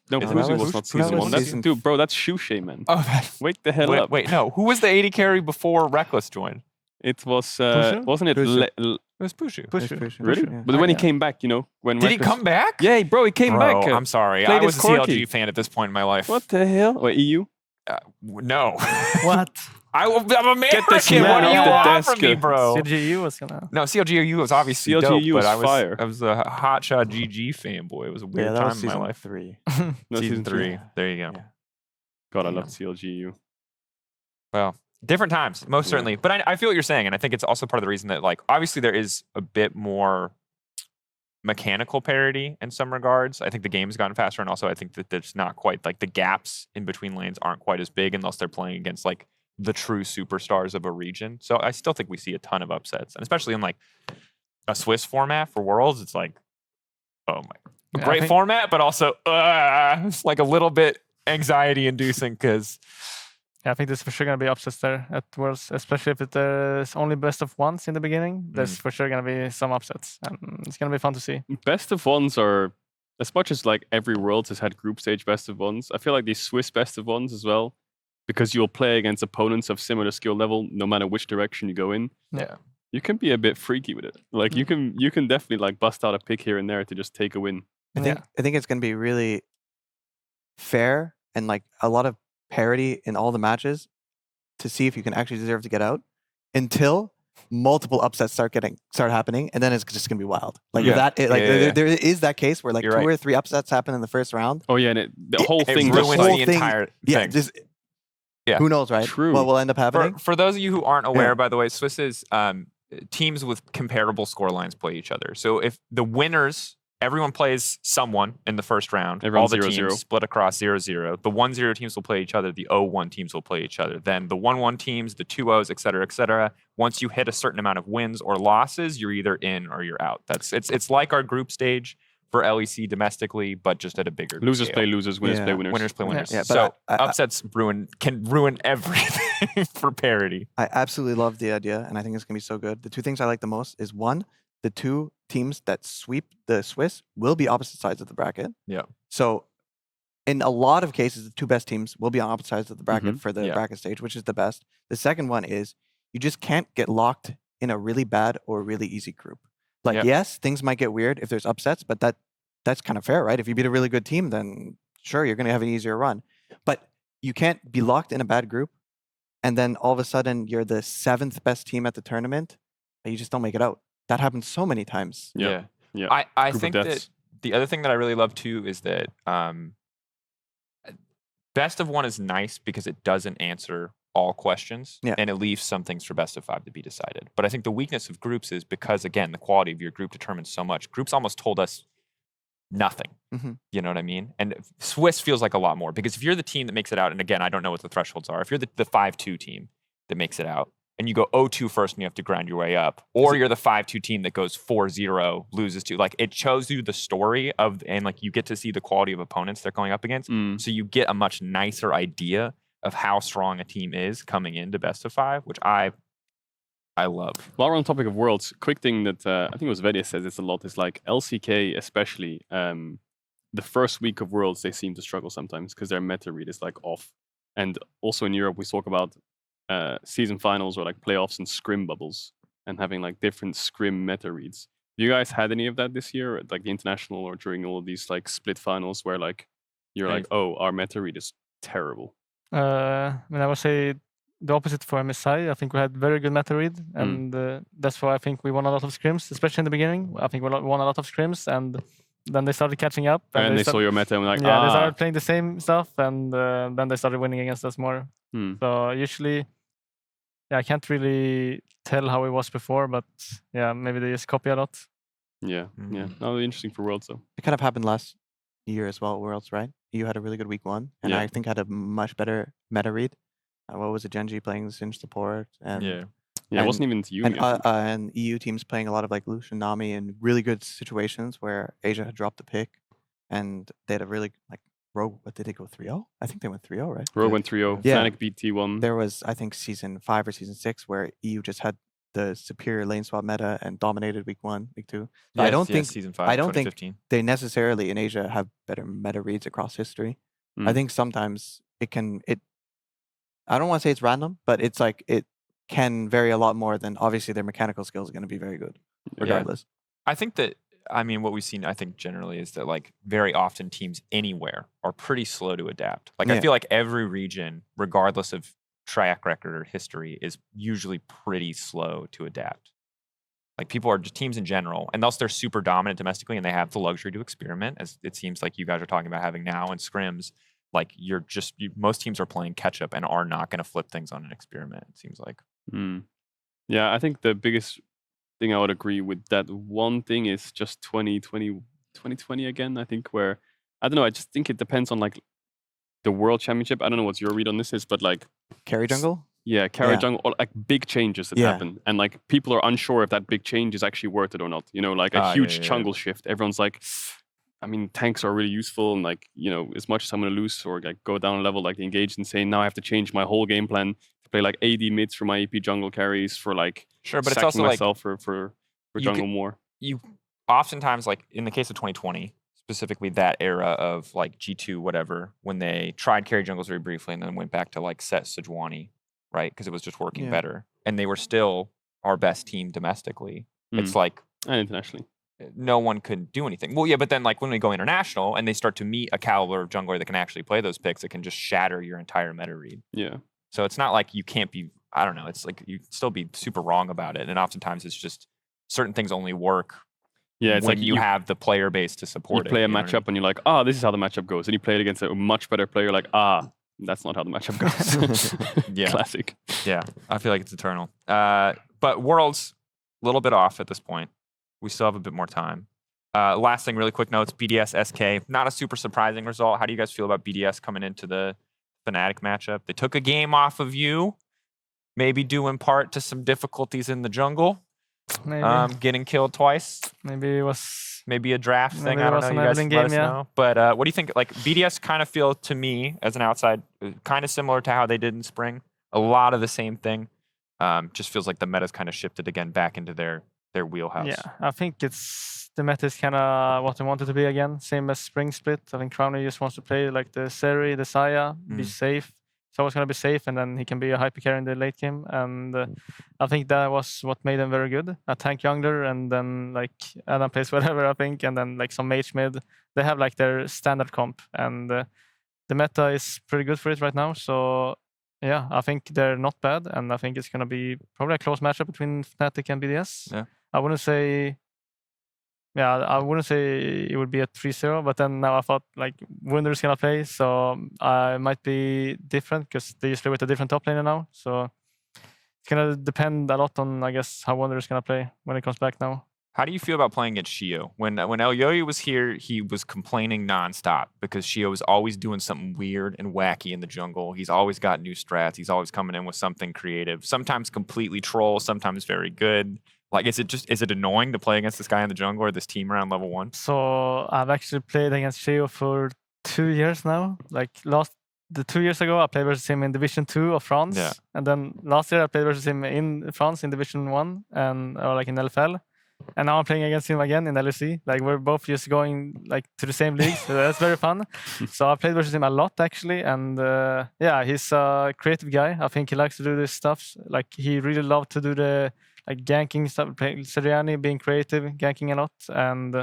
No, Is it- Puzu that was was- not that season was 1. That's, season- dude, bro, that's Shushay, man. Oh, that's, Wake the hell up. wait, no. Who was the AD carry before Reckless joined? It was, Pushu? wasn't it? Pushu. It was Pushu. Really? Yeah. But when he Yeah. came back, you know, when Did he Reckless- come back? Yeah, bro, he came Bro, back. I'm sorry. played I was his a Corki. CLG fan at this point in my life. What the hell? Wait, EU? No. What? I'm American. this What man do you off the want desk. from me, bro? CGU was gonna. No, CLGU was obviously CLGU dope, was but fire. I was a hotshot GG fanboy. It was a weird that time was in my season life. 3. No, season 3. Yeah. There you go. Yeah. God, I love CLGU. Well, different times, most Yeah. certainly. But I feel what you're saying, and I think it's also part of the reason that, like, obviously there is a bit more mechanical parity in some regards. I think the game's gotten faster, and also I think that there's not quite, like, the gaps in between lanes aren't quite as big unless they're playing against, like, the true superstars of a region. So I still think we see a ton of upsets, and especially in, like, a Swiss format for Worlds, it's like, oh my, Yeah, I great think- format, but also it's like a little bit anxiety-inducing because Yeah, I think there's for sure gonna be upsets there at Worlds, especially if there's only best of ones in the beginning. There's for sure gonna be some upsets, and it's gonna be fun to see. Best of ones are, as much as like every Worlds has had group stage best of ones, I feel like these Swiss best of ones as well, because you'll play against opponents of similar skill level no matter which direction you go in. Yeah. You can be a bit freaky with it. Like you can definitely like bust out a pick here and there to just take a win. I think it's going to be really fair and like a lot of parity in all the matches to see if you can actually deserve to get out until multiple upsets start happening, and then it's just going to be wild. Like Yeah. there is that case where like You're 2 right. or 3 upsets happen in the first round. Oh yeah, and the whole It thing ruins just whole the thing- entire Yeah, thing. just Yeah. who knows, right? True. What will end up happening? For those of you who aren't aware, Yeah. by the way, Swiss's teams with comparable score lines play each other. So if the winners, everyone plays someone in the first round. Everyone's all the 0-0. teams split across 0-0. The 1-0 teams will play each other. The 0-1 teams will play each other. Then the 1-1 teams, the 2-0s, et cetera, et cetera. Once you hit a certain amount of wins or losses, you're either in or you're out. It's like our group stage, for LEC domestically, but just at a bigger Losers scale. play losers, winners play winners. Winners play winners. Yeah, So but upsets can ruin everything for parity. I absolutely love the idea, and I think it's going to be so good. The two things I like the most is, one, the two teams that sweep the Swiss will be opposite sides of the bracket. Yeah. So in a lot of cases, the two best teams will be on opposite sides of the bracket for the bracket stage, which is the best. The second one is you just can't get locked in a really bad or really easy group. Like, yes, things might get weird if there's upsets, but that's kind of fair, right? If you beat a really good team, then sure, you're going to have an easier run. But you can't be locked in a bad group, and then all of a sudden you're the 7th best team at the tournament, and you just don't make it out. That happens so many times. Yeah. I think that the other thing that I really love too is that best of one is nice because it doesn't answer all questions and it leaves some things for best of 5 to be decided. But I think the weakness of groups is because, again, the quality of your group determines so much. Groups almost told us nothing. You know what I mean? And Swiss feels like a lot more, because if you're the team that makes it out, and again, I don't know what the thresholds are, if you're the 5-2 team that makes it out and you go 0-2 first and you have to grind your way up, or you're the 5-2 team that goes 4-0, loses to, like, it shows you the story of, and like you get to see the quality of opponents they're going up against. So you get a much nicer idea of how strong a team is coming into best of 5, which I love. While we're on the topic of Worlds, quick thing that I think it was Vedia says this a lot is like LCK especially, the first week of Worlds they seem to struggle sometimes because their meta read is like off. And also in Europe we talk about season finals or like playoffs and scrim bubbles and having like different scrim meta reads. You guys had any of that this year, like the international or during all of these like split finals where like you're like, oh, our meta read is terrible? I would say the opposite for MSI. I think we had very good meta read, and that's why I think we won a lot of scrims, especially in the beginning. I think we won a lot of scrims, and then they started catching up. And they saw your meta and were like, they started playing the same stuff, and then they started winning against us more. So usually, I can't really tell how it was before, but maybe they just copy a lot. Yeah. No, interesting for Worlds though. It kind of happened last year as well, Worlds, right? You had a really good week 1, and I think had a much better meta read. What was it, Genji playing Singe support? And, it wasn't even to you. And EU teams playing a lot of like Lucian, Nami in really good situations where Asia had dropped the pick, and they had a really like Rogue. What did they go 3-0? I think they went 3-0, right? Rogue went 3-0. Yeah. Fnatic beat T1. There was, I think, season 5 or season 6 where EU just had the superior lane swap meta and dominated week 1, week 2. So I don't think season 5, I don't think they necessarily in Asia have better meta reads across history. I think sometimes it can I don't want to say it's random, but it's like it can vary a lot more than obviously their mechanical skills are going to be very good regardless. I think that, I mean, what we've seen, I think generally is that like very often teams anywhere are pretty slow to adapt. Like I feel like every region, regardless of track record or history, is usually pretty slow to adapt. Like people are just teams in general, and they're super dominant domestically, and they have the luxury to experiment, as it seems like you guys are talking about having now in scrims. Like most teams are playing catch up and are not going to flip things on an experiment. It seems like. Yeah, I think the biggest thing I would agree with that one thing is just 2020 again. I think where I don't know. I just think it depends on like the World Championship. I don't know what your read on this is, but like carry jungle. Yeah, carry jungle, or like big changes that happen, and like people are unsure if that big change is actually worth it or not. You know, like a huge jungle shift. Everyone's like, I mean, tanks are really useful, and like, you know, as much as I'm gonna lose or like go down a level, like engage and saying now I have to change my whole game plan to play like AD mids for my EP jungle carries for like but it's also myself for jungle more. You oftentimes, like in the case of 2020, specifically that era of like G2 whatever, when they tried carry jungles very briefly and then went back to like set Sejuani, right? Because it was just working better, and they were still our best team domestically. It's like and internationally. No one could do anything. Well, yeah, but then like when we go international and they start to meet a caliber of jungler that can actually play those picks, it can just shatter your entire meta read. Yeah. So it's not like you can't be, I don't know, it's like you can still be super wrong about it. And oftentimes it's just certain things only work it's when like you have the player base to support it. You play a matchup and you're like, this is how the matchup goes. And you play it against a much better player, like, that's not how the matchup goes. Classic. Yeah, I feel like it's eternal. But Worlds, a little bit off at this point. We still have a bit more time. Last thing, really quick notes, BDS, SK. Not a super surprising result. How do you guys feel about BDS coming into the Fnatic matchup? They took a game off of you, maybe due in part to some difficulties in the jungle. Maybe. Getting killed twice. Maybe it was. Maybe a draft thing. Maybe I it don't was know. an You guys Evelyn let game, us yeah. know. But what do you think? Like BDS kind of feel to me as an outside, kind of similar to how they did in spring. A lot of the same thing. Just feels like the meta's kind of shifted again back into their wheelhouse. Yeah, I think it's the meta is kind of what they wanted to be again. Same as spring split. I think Crowley just wants to play like the Seri, the Saya, be safe. He's always going to be safe, and then he can be a hyper carry in the late game. And I think that was what made them very good. A tank jungler, and then like Adam plays whatever, I think, and then like some mage mid. They have like their standard comp, and the meta is pretty good for it right now. So yeah, I think they're not bad, and I think it's going to be probably a close matchup between Fnatic and BDS. Yeah. I wouldn't say it would be a 3-0, but then now I thought like Wunder is gonna play, so I might be different because they just play with a different top laner now. So it's gonna depend a lot on, I guess, how Wunder is gonna play when it comes back now. How do you feel about playing against Shio? When El Yoyo was here, he was complaining nonstop because Shio was always doing something weird and wacky in the jungle. He's always got new strats. He's always coming in with something creative. Sometimes completely troll, sometimes very good. Like, is it annoying to play against this guy in the jungle or this team around level 1? So I've actually played against Shio for 2 years now. Like 2 years ago, I played versus him in Division 2 of France. Yeah. And then last year, I played versus him in France in Division 1 or like in LFL. And now I'm playing against him again in LEC. Like we're both just going like to the same league, so that's very fun. So I played versus him a lot actually, and yeah, he's a creative guy. I think he likes to do this stuff. Like he really loved to do the like ganking stuff. Seriani being creative, ganking a lot, and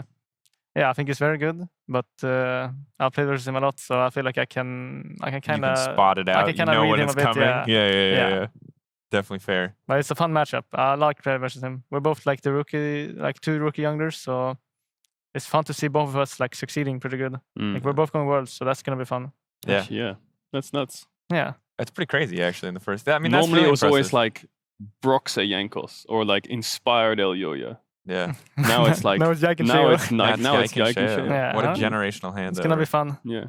yeah, I think he's very good. But I played versus him a lot, so I feel like I can kind of spot it out. I can kind of when read him it's a bit. coming. Yeah. Definitely fair. But it's a fun matchup. I like playing versus him. We're both like two rookie youngsters, so it's fun to see both of us like succeeding pretty good. Like we're both going worlds, so that's gonna be fun. Yeah, that's nuts. Yeah, that's pretty crazy actually in the first. I mean, normally that's really it was impressive. always like Broxa Jankos or like inspired El Yoya. Yeah. Now it's like now it's Yike and now Shio. it's Yike and Shio. Yeah. What a generational hand. It's gonna be fun. Yeah.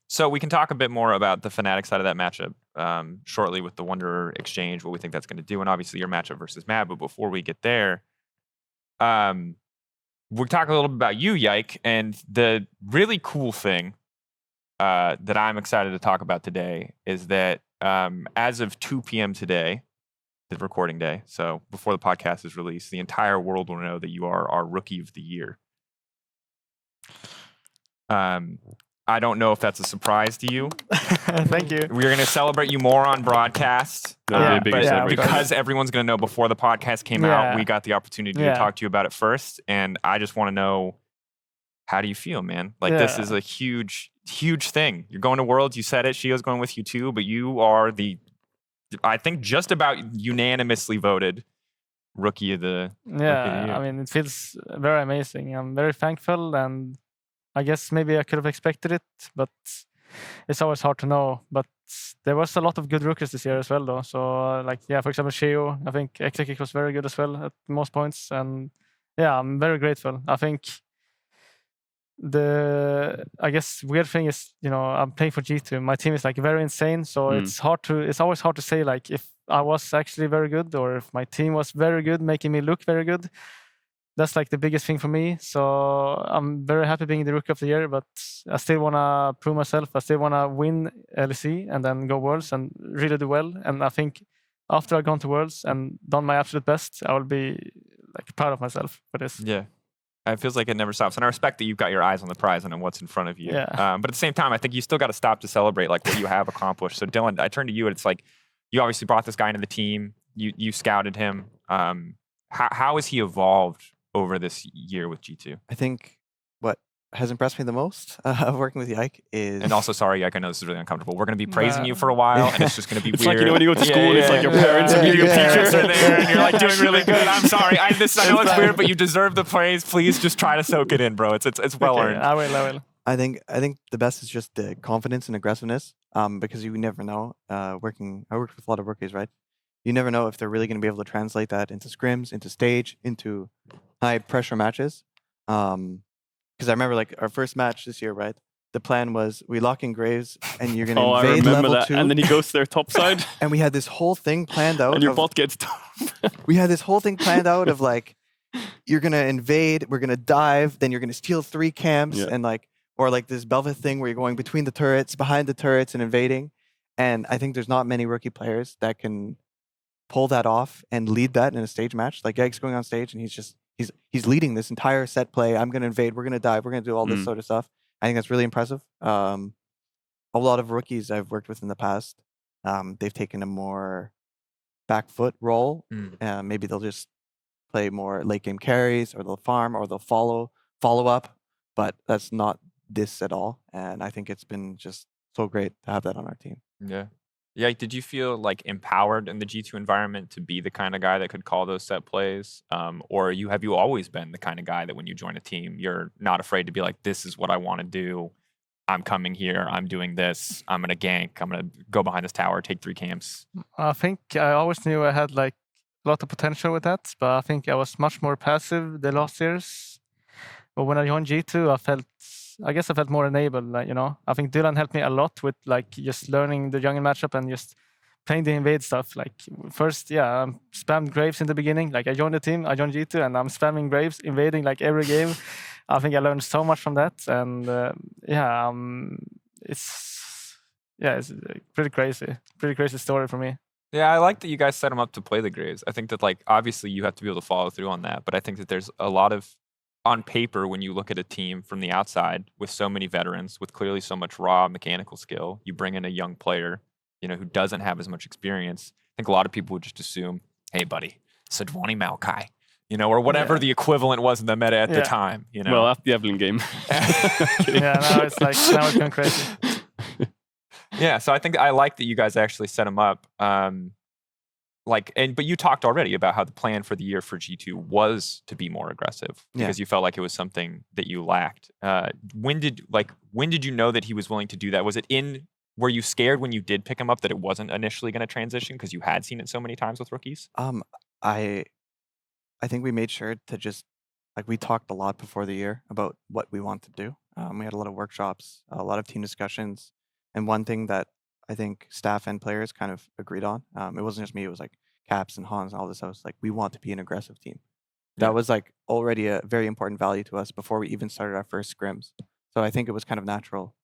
So we can talk a bit more about the Fnatic side of that matchup shortly with the Wanderer exchange, what we think that's going to do, and obviously your matchup versus Mad. But before we get there, we'll talk a little bit about you, Yike, and the really cool thing that I'm excited to talk about today is that as of 2 p.m. today, the recording day, so before the podcast is released, the entire world will know that you are our Rookie of the Year. I don't know if that's a surprise to you. Thank you. We're going to celebrate you more on broadcast. Because everyone's going to know before the podcast came out, we got the opportunity to talk to you about it first. And I just want to know, how do you feel, man? Like, this is a huge, huge thing. You're going to Worlds. You said it. Shio's going with you too. But you are I think, just about unanimously voted Rookie of the Year. I mean, it feels very amazing. I'm very thankful, and I guess maybe I could have expected it, but it's always hard to know. But there was a lot of good rookies this year as well, though. So, for example, Shio, I think Exekik was very good as well at most points. And yeah, I'm very grateful. I think weird thing is, I'm playing for G2. My team is like very insane. So it's always hard to say like if I was actually very good or if my team was very good, making me look very good. That's like the biggest thing for me. So I'm very happy being the Rookie of the Year, but I still want to prove myself. I still want to win LEC and then go Worlds and really do well. And I think after I've gone to Worlds and done my absolute best, I will be like proud of myself for this. Yeah. It feels like it never stops. And I respect that you've got your eyes on the prize and on what's in front of you. Yeah. But at the same time, I think you still got to stop to celebrate like what you have accomplished. So Dylan, I turn to you and it's like, you obviously brought this guy into the team. You scouted him. How has he evolved over this year with G2? I think what has impressed me the most of working with Yike is... And also, sorry, Yike, I know this is really uncomfortable. We're going to be praising you for a while, and it's just going to be it's weird. Like, when you go to school, it's like your parents and your teachers are there, and you're like doing really good. I'm sorry. I know it's weird, but you deserve the praise. Please just try to soak it in, bro. It's well earned. I will. I think the best is just the confidence and aggressiveness, because you never know. I worked with a lot of rookies, right? You never know if they're really going to be able to translate that into scrims, into stage, into high pressure matches. Because I remember like our first match this year, right? the plan was we lock in Graves and you're going to I invade remember level that. 2. And then he goes to their top side. And we had this whole thing planned out. And your bot gets top. We had this whole thing planned out of like, you're going to invade, we're going to dive, then you're going to steal 3 camps and like, or like this Belveth thing where you're going between the turrets, behind the turrets and invading. And I think there's not many rookie players that can pull that off and lead that in a stage match. Like Yike's going on stage and he's leading this entire set play. I'm going to invade, we're going to dive, we're going to do all this sort of stuff. I think that's really impressive. A lot of rookies I've worked with in the past, they've taken a more back foot role. Maybe they'll just play more late game carries, or they'll farm, or they'll follow up. But that's not this at all. And I think it's been just so great to have that on our team. Yeah. Yeah. Did you feel like empowered in the G2 environment to be the kind of guy that could call those set plays? Or have you always been the kind of guy that when you join a team, you're not afraid to be like, this is what I want to do. I'm coming here. I'm doing this. I'm going to gank. I'm going to go behind this tower, take 3 camps. I think I always knew I had like a lot of potential with that, but I think I was much more passive the last years. But when I joined G2, I guess I felt more enabled, like, you know. I think Dylan helped me a lot with like just learning the jungle matchup and just playing the invade stuff. Like first, I spammed Graves in the beginning. Like I joined the team, I joined G2, and I'm spamming Graves, invading like every game. I think I learned so much from that, and it's a pretty crazy story for me. Yeah, I like that you guys set him up to play the Graves. I think that like obviously you have to be able to follow through on that, but I think that there's a lot of on paper, when you look at a team from the outside with so many veterans, with clearly so much raw mechanical skill, you bring in a young player, you know, who doesn't have as much experience. I think a lot of people would just assume, hey, buddy, Sejuani Maokai, you know, or whatever the equivalent was in the meta at the time, you know. Well, after the Evelyn game. Now it's gone crazy. Yeah, so I think I like that you guys actually set him up. But you talked already about how the plan for the year for G2 was to be more aggressive because you felt like it was something that you lacked. When did you know that he was willing to do that? Was it were you scared when you did pick him up that it wasn't initially going to transition because you had seen it so many times with rookies? I think we made sure to just like we talked a lot before the year about what we want to do. We had a lot of workshops, a lot of team discussions, and one thing that I think staff and players kind of agreed on. It wasn't just me, it was like Caps and Hans and all this. I was like, we want to be an aggressive team. That was like already a very important value to us before we even started our first scrims. So I think it was kind of natural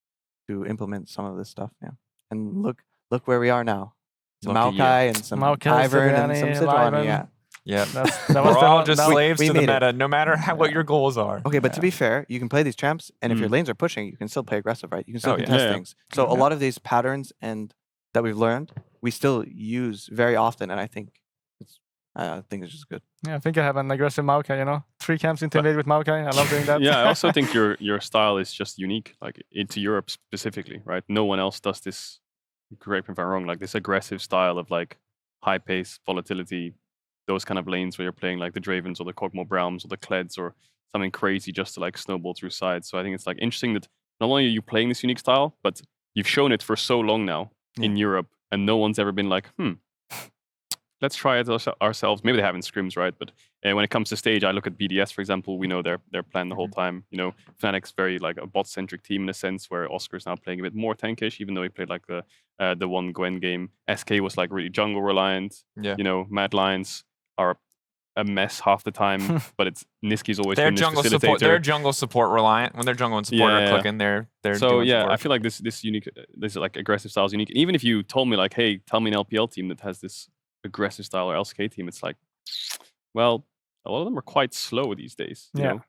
to implement some of this stuff. Yeah. And look where we are now. Some Maokai and some Ivern and some Sejuani. Yeah. Yeah, we're all just slaves to the meta, no matter what your goals are. Okay, but to be fair, you can play these champs, and if your lanes are pushing, you can still play aggressive, right? You can still contest things. So a lot of these patterns and that we've learned, we still use very often, and I think it's just good. Yeah, I think I have an aggressive Maokai, you know, 3 camps into invade with Maokai. I love doing that. Yeah, I also think your style is just unique, like into Europe specifically, right? No one else does this. Correct me if I'm wrong. Like this aggressive style of like high pace, volatility. Those kind of lanes where you're playing like the Dravens or the Kog'Maw Browns or the Kleds or something crazy just to like snowball through sides. So I think it's like interesting that not only are you playing this unique style, but you've shown it for so long now in Europe, and no one's ever been like, let's try it ourselves. Maybe they have in scrims, right? But when it comes to stage, I look at BDS, for example. We know their plan the whole time. You know, Fnatic's very like a bot-centric team in a sense, where Oscar's now playing a bit more tankish, even though he played like the one Gwen game. SK was like really jungle reliant. Yeah. You know, Mad Lions are a mess half the time, but it's Niski's always been this facilitator. They're jungle support reliant. When their jungle and support are clicking, they're so doing support. I feel like this like aggressive style is unique. Even if you told me like, hey, tell me an LPL team that has this aggressive style or LCK team, it's like, well, a lot of them are quite slow these days. You know?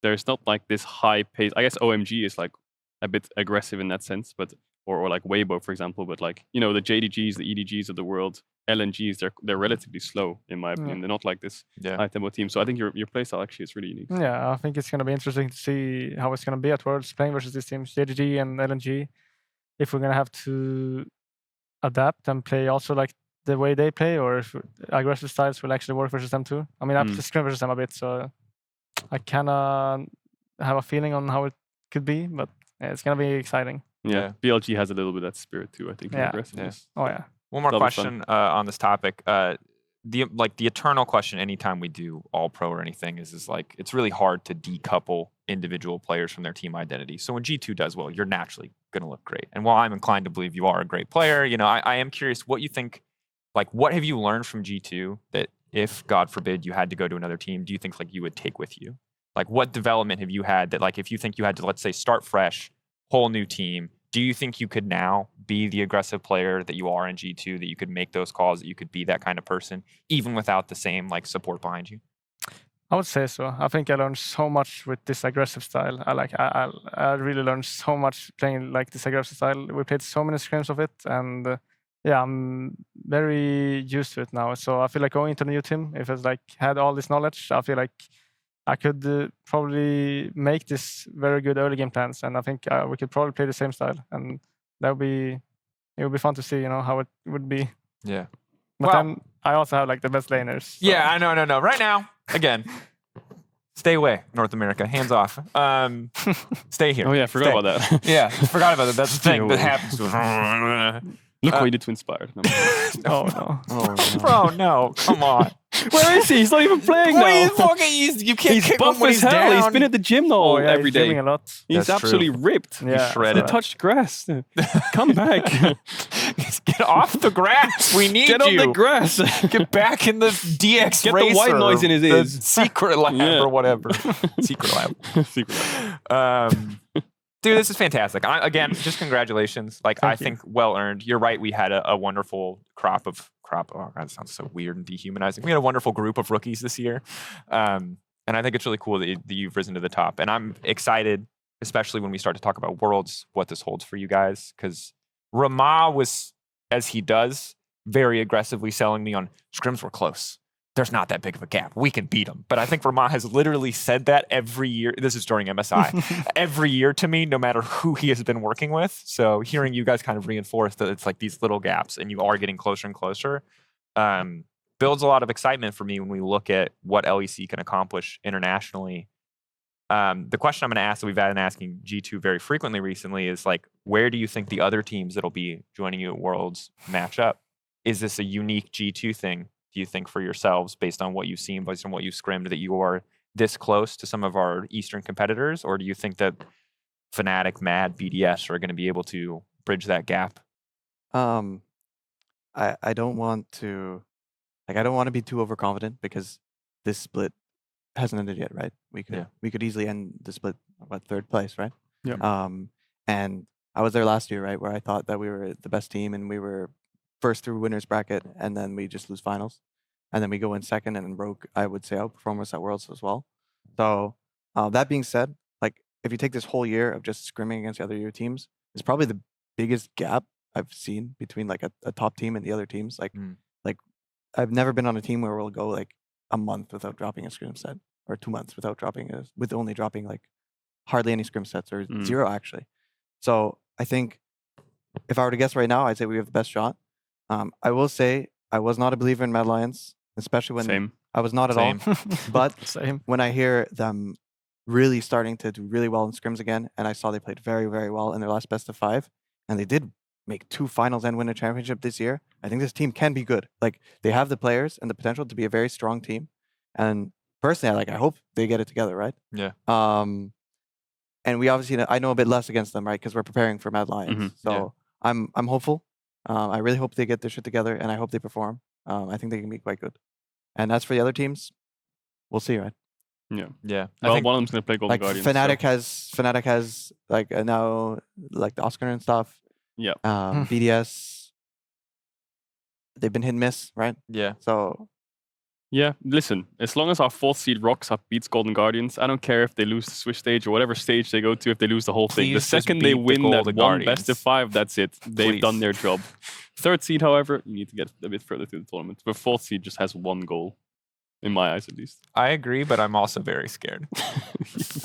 There's not like this high pace. I guess OMG is like a bit aggressive in that sense, but or like Weibo, for example, but like, you know, the JDGs, the EDGs of the world, LNGs, they're relatively slow in my opinion. They're not like this high tempo team. So I think your playstyle actually is really unique. Yeah, I think it's going to be interesting to see how it's going to be at Worlds playing versus these teams, JDG and LNG. If we're going to have to adapt and play also like the way they play, or if aggressive styles will actually work versus them too. I mean, I have to scrim versus them a bit, so I kind of have a feeling on how it could be, but it's going to be exciting. Yeah, BLG has a little bit of that spirit too, I think. Yeah. Aggressiveness. Oh, yeah. One more question on this topic. the eternal question anytime we do all pro or anything is like it's really hard to decouple individual players from their team identity. So when G2 does well, you're naturally going to look great. And while I'm inclined to believe you are a great player, you know, I am curious what you think. Like, what have you learned from G2 that if, God forbid, you had to go to another team, do you think like you would take with you? Like, what development have you had that, like, if you think you had to, let's say, start fresh, whole new team, do you think you could now be the aggressive player that you are in G2, that you could make those calls, that you could be that kind of person, even without the same, like, support behind you? I would say so. I think I learned so much with this aggressive style. I really learned so much playing like this aggressive style. We played so many scrims of it, and yeah, I'm very used to it now. So I feel like going into the new team, if it's like had all this knowledge, I feel like I could probably make this very good early game plans, and I think we could probably play the same style, and it would be fun to see, you know, how it would be. Yeah. But then I also have like the best laners. So. Yeah, I know. No. Right now, again, stay away, North America. Hands off. Stay here. Oh yeah, I forgot about that. Yeah, forgot about that. That's the thing that happens. Look what you did to Inspired. No. Oh no. Oh, no. Bro, no. Come on. Where is he? He's not even playing now. You can't He's kick him buff when as he's hell. down. He's been at the gym though every day. A lot. He's That's absolutely true. ripped. Yeah, shredded. He touched grass. Come back. Get off the grass. We need Get you. on the grass. Get back in the DX Get racer. the white noise in his ears. The secret lab Yeah. or whatever. Secret lab. Secret lab. Dude, this is fantastic. Again, just congratulations. Like, I think well earned. You're right. We had a wonderful crop. Oh, God, that sounds so weird and dehumanizing. We had a wonderful group of rookies this year. And I think it's really cool that you've risen to the top. And I'm excited, especially when we start to talk about Worlds, what this holds for you guys. Because Rama was, as he does, very aggressively selling me on scrims were close. There's not that big of a gap. We can beat them. But I think Rama has literally said that every year. This is during MSI. Every year to me, no matter who he has been working with. So hearing you guys kind of reinforce that it's like these little gaps and you are getting closer and closer builds a lot of excitement for me when we look at what LEC can accomplish internationally. The question I'm going to ask that we've been asking G2 very frequently recently is like, where do you think the other teams that'll be joining you at Worlds match up? Is this a unique G2 thing? Do you think for yourselves, based on what you've seen, based on what you've scrimmed, that you are this close to some of our Eastern competitors? Or do you think that Fnatic, Mad, BDS are going to be able to bridge that gap? I don't want to be too overconfident because this split hasn't ended yet, right? We could easily end the split about third place, right? Yeah. And I was there last year, right, where I thought that we were the best team and we were first through winners bracket, and then we just lose finals, and then we go in second, and Rogue, I would say, outperform us at Worlds as well. So that being said, like if you take this whole year of just scrimming against the other year teams, it's probably the biggest gap I've seen between like a top team and the other teams. Like I've never been on a team where we'll go like a month without dropping a scrim set, or 2 months without with only dropping like hardly any scrim sets, or zero actually. So I think if I were to guess right now, I'd say we have the best shot. I will say I was not a believer in Mad Lions, especially when I was not at all. But when I hear them really starting to do really well in scrims again, and I saw they played very, very well in their last best of 5, and they did make 2 finals and win a championship this year. I think this team can be good. Like they have the players and the potential to be a very strong team. And personally, I hope they get it together, right? Yeah. And we obviously, I know a bit less against them, right? Because we're preparing for Mad Lions. So I'm hopeful. I really hope they get their shit together, and I hope they perform. I think they can be quite good. And as for the other teams, we'll see, right? Yeah. Well, one of them's gonna play Golden Guardians. Fnatic has like now like the Oscarinin and stuff. Yeah. BDS, they've been hit and miss, right? Yeah. So. Yeah, listen, as long as our 4th seed Rocks Up beats Golden Guardians, I don't care if they lose the Swiss stage or whatever stage they go to, if they lose the whole thing. Please the second they win that one best of 5, that's it. They've done their job. 3rd seed, however, you need to get a bit further through the tournament. The 4th seed just has 1 goal, in my eyes at least. I agree, but I'm also very scared.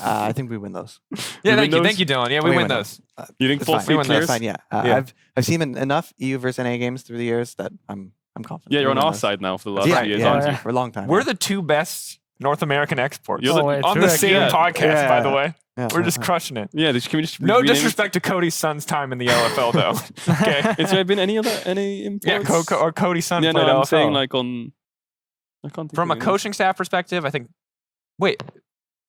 I think we win those. Yeah, thank you, Dylan. Yeah, we win those. You think 4th seed clears? Fine, yeah. I've seen enough EU versus NA games through the years that I'm confident. Yeah, you're on our side now for the last few years, aren't you? For a long time. We're the 2 best North American exports You're on the same podcast, by the way. Yeah. We're just crushing it. Yeah, can we just no disrespect to Cody's son's time in the LFL, though. Okay. Has there been any imports? Yeah, Cody's son played I'm LFL. saying like on From a coaching staff perspective, I think. Wait.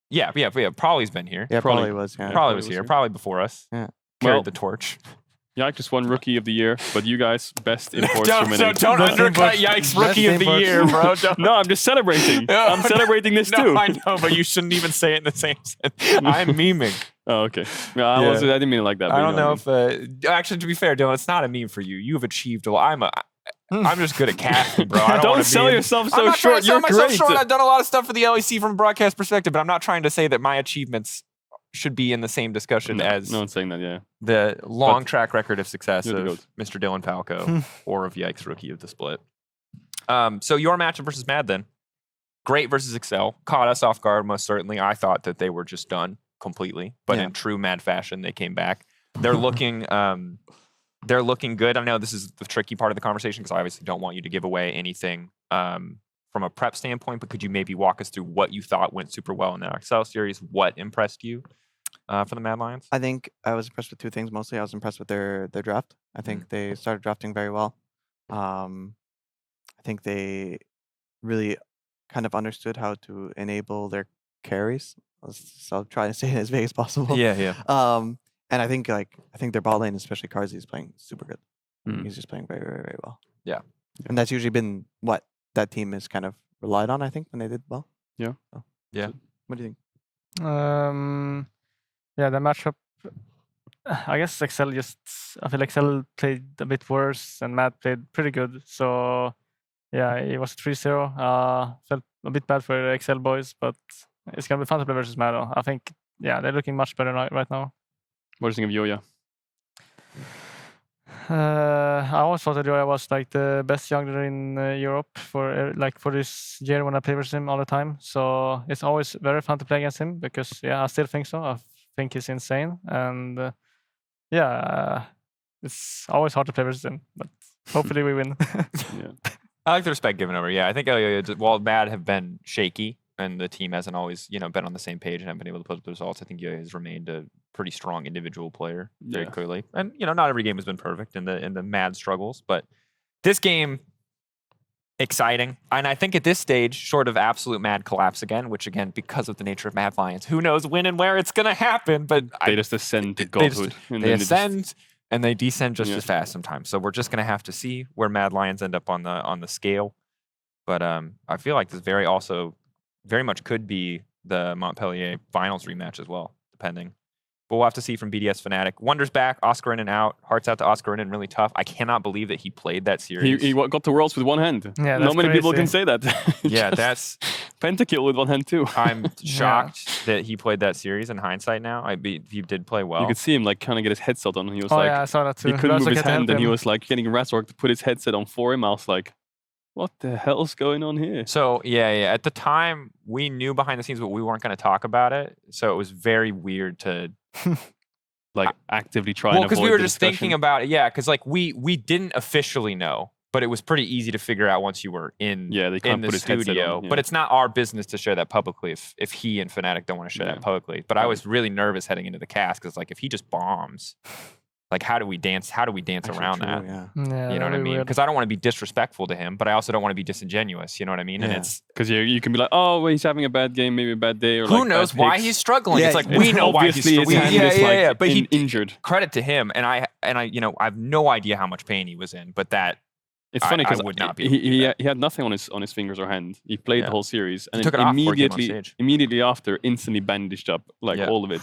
Yeah. Probably's been here. Yeah, probably was. Yeah. Probably was here. Probably before us. Yeah. Carried the torch. Yike just won Rookie of the Year, but you guys, best imports don't undercut Yike's Rookie of the Year, bro. No, I'm just celebrating. I'm celebrating this too. I know, but you shouldn't even say it in the same sentence. I'm memeing. Oh, okay. No, I didn't mean it like that. I don't know if... actually, to be fair, Dylan, it's not a meme for you. You've achieved a lot. I'm just good at casting, bro. I don't sell yourself so short. You're great. Short. I've done a lot of stuff for the LEC from a broadcast perspective, but I'm not trying to say that my achievements should be in the same discussion as no one's saying that. Yeah, the long track record of success of Mr. Dylan Falco or of Yike's Rookie of the Split. So your matchup versus Mad then, great versus Excel, caught us off guard most certainly. I thought that they were just done completely, but in true Mad fashion, they came back. They're looking. They're looking good. I know this is the tricky part of the conversation because I obviously don't want you to give away anything from a prep standpoint, but could you maybe walk us through what you thought went super well in the Excel series? What impressed you for the Mad Lions? I think I was impressed with two things mostly. I was impressed with their draft. I think they started drafting very well. I think they really kind of understood how to enable their carries. So I'll try to say it as vague as possible. Yeah. And I think their bot lane, especially Carzzy, is playing super good. He's just playing very, very, very well. Yeah. And that's usually been what that team has kind of relied on, I think, when they did well. Yeah. So, yeah. What do you think? Yeah, the matchup. I guess Excel I feel Excel played a bit worse and Matt played pretty good. So yeah, it was 3-0. Felt a bit bad for the Excel boys, but it's gonna be fun to play versus Matt. I think they're looking much better right now. What do you think of Yoya? I always thought that Yoya was like the best jungler in Europe for this year when I play versus him all the time. So it's always very fun to play against him because I still think so. I think he's insane, and it's always hard to play versus him. But hopefully we win. I like the respect given over. Yeah, I think while Mad have been shaky and the team hasn't always been on the same page and haven't been able to put up the results, I think Yoya has remained a pretty strong individual player very clearly. And not every game has been perfect in the Mad struggles, but this game exciting. And I think at this stage, short of absolute Mad collapse again, which again, because of the nature of Mad Lions, who knows when and where it's going to happen, but they just ascend to godhood. They ascend and they descend just as fast sometimes. So we're just going to have to see where Mad Lions end up on the scale. But I feel like this very much could be the Montpellier finals rematch as well, depending. But we'll have to see from BDS Fnatic. Wunder's back, Oscarinin out. Hearts out to Oscarinin, really tough. I cannot believe that he played that series. He got to Worlds with one hand. Yeah, not many people can say that. Yeah, that's... Pentakill with one hand too. I'm shocked that he played that series in hindsight now. He did play well. You could see him kind of get his headset on. He was I saw that too. He couldn't move his hand and he was getting Razork to put his headset on for him. I was like, what the hell's going on here? So, at the time, we knew behind the scenes, but we weren't going to talk about it. So it was very weird to... actively try and avoid because we were just discussion. thinking about it. Yeah, because we didn't officially know, but it was pretty easy to figure out once you were in the studio. But it's not our business to share that publicly if he and Fnatic don't want to share that publicly. But I was really nervous heading into the cast because if he just bombs, how do we dance? How do we dance around that? Yeah, you know what I mean? Because I don't want to be disrespectful to him, but I also don't want to be disingenuous. You know what I mean? And it's because you can be like, oh, well, he's having a bad game, maybe a bad day, or who knows why he's struggling? It's we know why he's struggling. But he injured. Credit to him, and I I have no idea how much pain he was in, but that. It's funny because he had nothing on his fingers or hand. He played the whole series, and immediately after, instantly bandaged up all of it.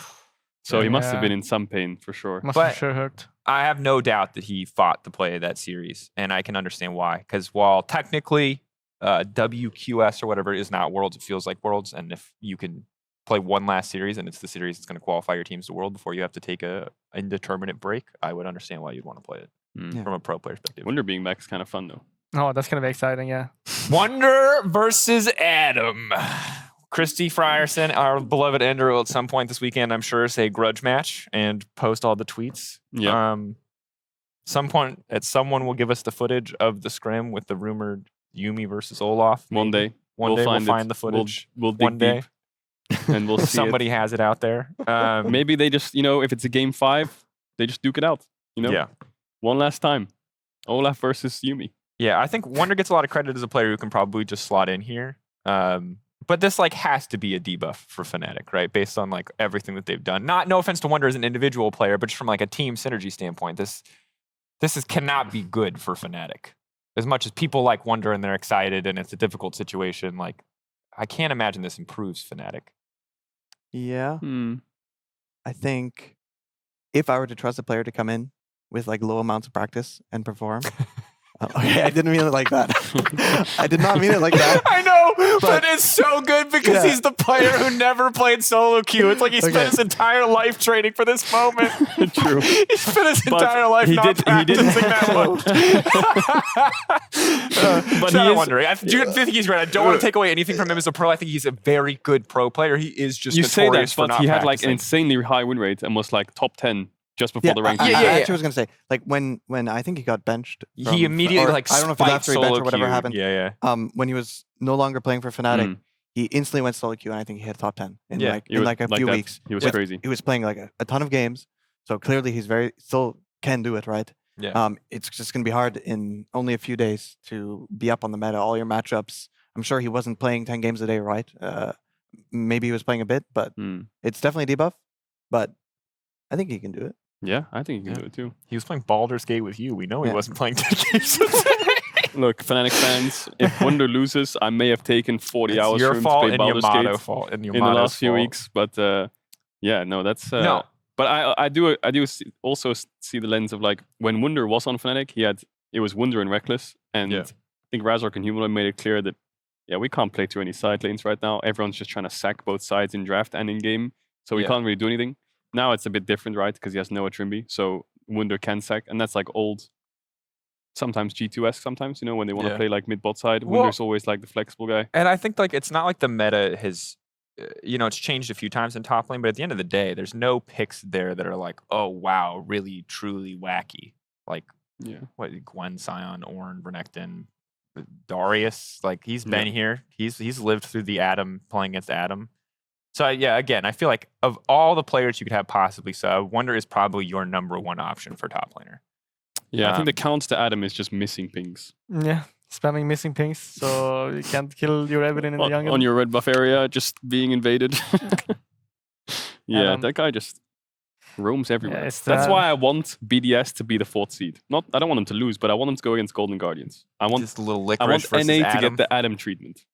So he must have been in some pain for sure. Must have sure hurt. I have no doubt that he fought to play that series, and I can understand why. Because while technically WQS or whatever is not Worlds, it feels like Worlds. And if you can play one last series, and it's the series that's going to qualify your teams to World before you have to take a indeterminate break, I would understand why you'd want to play it from a pro player perspective. Wunder being back is kind of fun though. Oh, that's going to be exciting, yeah. Wunder versus Adam. Christy Frierson, our beloved Ender, will at some point this weekend, I'm sure, say grudge match and post all the tweets. Yeah. Someone will give us the footage of the scrim with the rumored Yuumi versus Olaf. One day we'll find the footage. We'll dig one day, deep and we'll see. Somebody has it out there. Maybe they just, if it's a game 5, they just duke it out. Yeah. One last time, Olaf versus Yuumi. Yeah, I think Wunder gets a lot of credit as a player who can probably just slot in here. But this like has to be a debuff for Fnatic, right? Based on like everything that they've done. No offense to Wunder as an individual player, but just from like a team synergy standpoint, this cannot be good for Fnatic. As much as people like Wunder and they're excited and it's a difficult situation, like I can't imagine this improves Fnatic. Yeah. I think if I were to trust a player to come in with like low amounts of practice and perform. Okay, I didn't mean it like that. I did not mean it like that. I know, but it's so good because he's the player who never played soloQ. It's like he spent his entire life training for this moment. True. He spent his entire life practicing that one. But I'm wondering. Do you think he's right? I don't want to take away anything from him as a pro. I think he's a very good pro player. He is just notorious for not he had practicing. like an insanely high win rate and was like top 10 just before the rankings. I actually was going to say, like when I think he got benched. He immediately like I don't know if he left or he benched or whatever happened. Yeah. When he was no longer playing for Fnatic, he instantly went solo Q and I think he hit top 10 in like a few weeks. He was crazy. He was playing like a ton of games. So clearly he's still can do it, right? Yeah. It's just going to be hard in only a few days to be up on the meta, all your matchups. I'm sure he wasn't playing 10 games a day, right? Maybe he was playing a bit, but it's definitely a debuff. But I think he can do it. Yeah, I think he can do it too. He was playing Baldur's Gate with you. We know he wasn't playing 10 games a day. Look, Fnatic fans, if Wunder loses, I may have taken 40 hours your for him fault to play Baldur's Gate fault in the last few weeks. But that's... no. But I do also see the lens of like, when Wunder was on Fnatic, it was Wunder and Reckless. And I think Razork and Humanoid made it clear that, we can't play too many side lanes right now. Everyone's just trying to sack both sides in draft and in game. So we can't really do anything. Now it's a bit different, right? Because he has Noah Trimby, so Wunder can sack, and that's like old. Sometimes G2-esque. Sometimes when they want to play like mid bot side, Wunder's always like the flexible guy. And I think like it's not like the meta has, it's changed a few times in top lane, but at the end of the day, there's no picks there that are like, oh wow, really truly wacky. Like what Gwen, Sion, Ornn, Renekton, Darius. Like he's been here. He's lived through the Adam playing against Adam. So again, I feel like of all the players you could have possibly, Wunder is probably your number one option for top laner. Yeah, I think the counts to Adam is just missing pings. Yeah, spamming missing pings, so you can't kill your Evelyn in the jungle. On your red buff area, just being invaded. That guy just roams everywhere. Yeah, that's why I want BDS to be the 4th seed. I don't want them to lose, but I want them to go against Golden Guardians. I want this little I want versus NA Adam. to get the Adam treatment.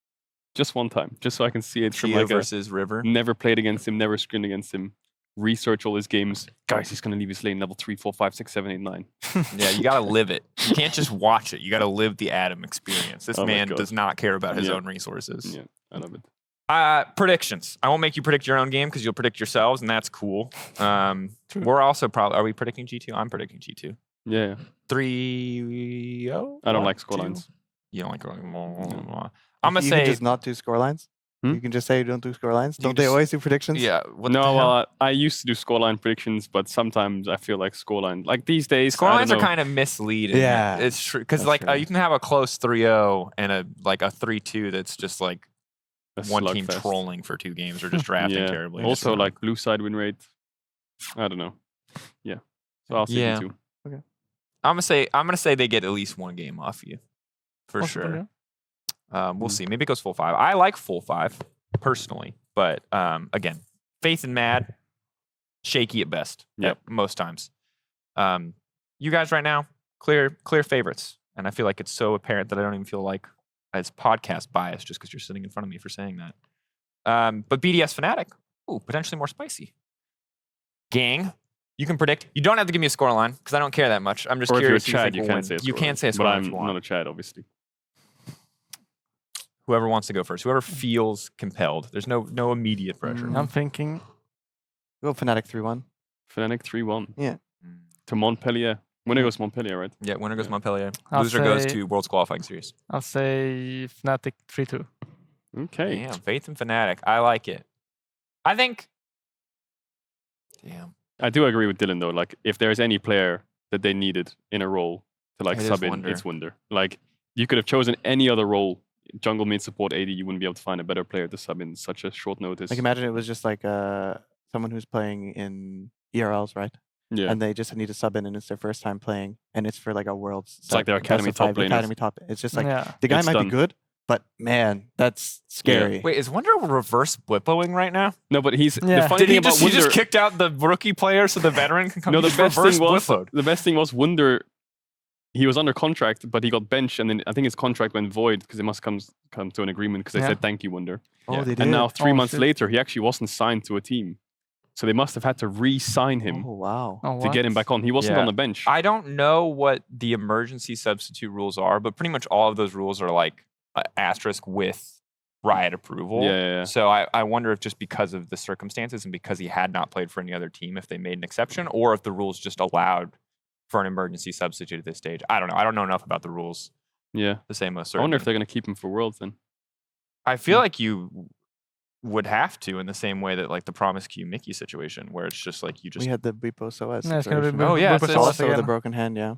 Just one time, just so I can see it from like versus River. Never played against him, never scrimmed against him. Research all his games. Guys, he's gonna leave his lane level 3, 4, 5, 6, 7, 8, 9. Yeah, you gotta live it. You can't just watch it. You gotta live the Adam experience. This man does not care about his own resources. Yeah, I love it. Predictions. I won't make you predict your own game because you'll predict yourselves, and that's cool. We're also probably. Are we predicting G2? I'm predicting G2. Yeah. 3-0. I don't like scorelines. You don't like scorelines. No. I'm gonna you say can just not do scorelines. You can just say you don't do scorelines. Don't they always do predictions? Yeah. I used to do scoreline predictions, but sometimes I feel like scoreline, like these days, scorelines are kind of misleading. Yeah, it's true because like you can have a close 3-0 and a 3-2 that's just like one team trolling for 2 games or just drafting terribly. Also, like blue side win rate. I don't know. Yeah. So I'll say 2. Okay. I'm gonna say they get at least 1 game off you, for sure. Yeah. We'll see. Maybe it goes full 5. I like full 5 personally, but again, Faith and Mad, shaky at best. Yep. Most times. You guys right now, clear favorites, and I feel like it's so apparent that I don't even feel like it's podcast bias just because you're sitting in front of me for saying that. But BDS Fnatic, potentially more spicy. Gang, you can predict. You don't have to give me a scoreline because I don't care that much. I'm just curious. If you're a Chad, you can't say a scoreline. You can't say a scoreline. But I'm if you want. not a Chad, obviously. Whoever wants to go first. Whoever feels compelled. There's no immediate pressure. I'm thinking. Go Fnatic 3-1. Fnatic 3-1. Yeah. To Montpellier. Winner goes Montpellier, right? Yeah, winner goes Montpellier. I'll Loser goes to World's Qualifying Series. I'll say Fnatic 3-2. Okay. Damn, Faith and Fnatic. I like it. I think. Damn. I do agree with Dylan though. Like, if there's any player that they needed in a role to like sub in, it's Wunder. Like, you could have chosen any other role. Jungle mid support AD, you wouldn't be able to find a better player to sub in such a short notice. Like imagine it was just like someone who's playing in ERLs, right? Yeah. and they just need to sub in, and it's their first time playing, and it's for like a world's. It's like their academy top laners. Academy top. It's just like the guy might be good, but man, that's scary. Wait, is Wunder reverse blippoing right now? No, but he's the funny Did thing he about just, Wunder, he just kicked out the rookie player so the veteran can come? No, the the best thing was Wunder. He was under contract, but he got benched, and then I think his contract went void because it must come to an agreement because they said thank you, Wunder. Oh, they did. And now 3 months later, he actually wasn't signed to a team, so they must have had to re-sign him. Oh wow! To get him back on. He wasn't on the bench. I don't know what the emergency substitute rules are, but pretty much all of those rules are like asterisk with Riot approval. Yeah. So I wonder if just because of the circumstances and because he had not played for any other team, if they made an exception, or if the rules just allowed for an emergency substitute at this stage. I don't know. I don't know enough about the rules. Yeah. The same with I wonder if they're going to keep him for Worlds then. I feel like you would have to in the same way that like the Promise Q Mickey situation where it's just like you just... We had the Beepo SOS. Yeah, it's going to be it's also the broken hand, yeah.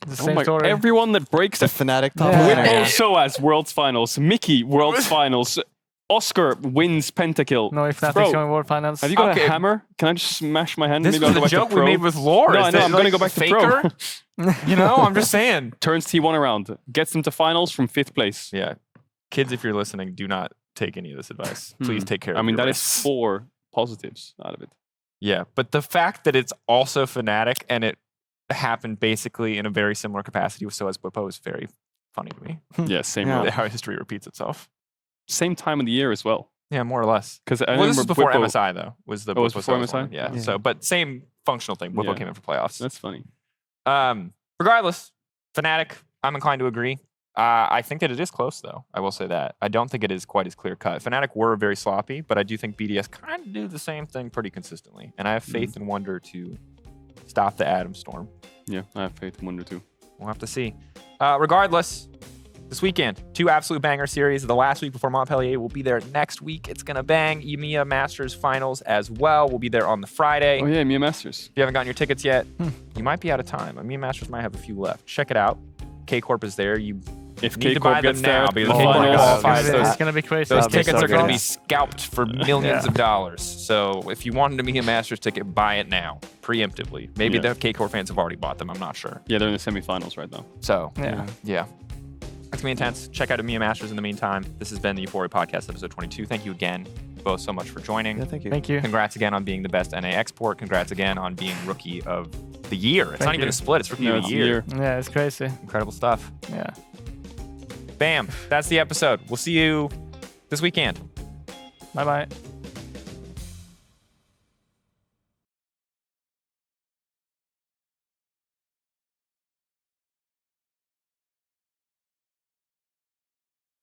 The same story. Everyone that breaks the Fnatic top Whippo SOAS Worlds Finals, Mickey Worlds Finals, Oscar wins Pentakill. No, if Fnatic's going World Finals. Have you got a hammer? Can I just smash my hand? This Maybe was I'll go the back joke to pro? we made with lore. No, I know. I'm going to go back to pro. You know, I'm just saying. Turns T1 around. Gets them to finals from 5th place. Yeah. Kids, if you're listening, do not take any of this advice. Please take care of your that wrists. is 4 positives out of it. Yeah, but the fact that it's also Fnatic and it happened basically in a very similar capacity with SOAS Whippo is very funny to me. Yeah, same. How history repeats itself. Same time of the year as well. Yeah, more or less. Because this is before MSI though. Was the was before MSI? Yeah. So, but same functional thing. Whippo came in for playoffs. That's funny. Regardless, Fnatic, I'm inclined to agree. I think that it is close though. I will say that. I don't think it is quite as clear cut. Fnatic were very sloppy, but I do think BDS kind of do the same thing pretty consistently. And I have faith in Wunder to stop the Atom Storm. Yeah, I have faith in Wunder too. We'll have to see. Regardless, this weekend, 2 absolute banger series. The last week before Montpellier. We'll be there next week. It's going to bang. EMEA Masters Finals as well. We'll be there on the Friday. Oh yeah, EMEA Masters. If you haven't gotten your tickets yet, you might be out of time. EMEA Masters might have a few left. Check it out. K-Corp is there. If need to buy them now because it's going to be crazy. Those tickets are going to be scalped for millions of dollars. So if you wanted to be a Masters ticket, buy it now, preemptively. Maybe the K-Corp fans have already bought them. I'm not sure. Yeah, they're in the semifinals right now. So yeah. It's going to be intense. Check out EMEA Masters in the meantime. This has been the EUphoria Podcast, episode 22. Thank you again both so much for joining. Yeah, thank you. Thank you. Congrats again on being the best NA export. Congrats again on being Rookie of the Year. It's not even a split. It's Rookie of the Year. Yeah, it's crazy. Incredible stuff. Yeah. Bam. That's the episode. We'll see you this weekend. Bye-bye.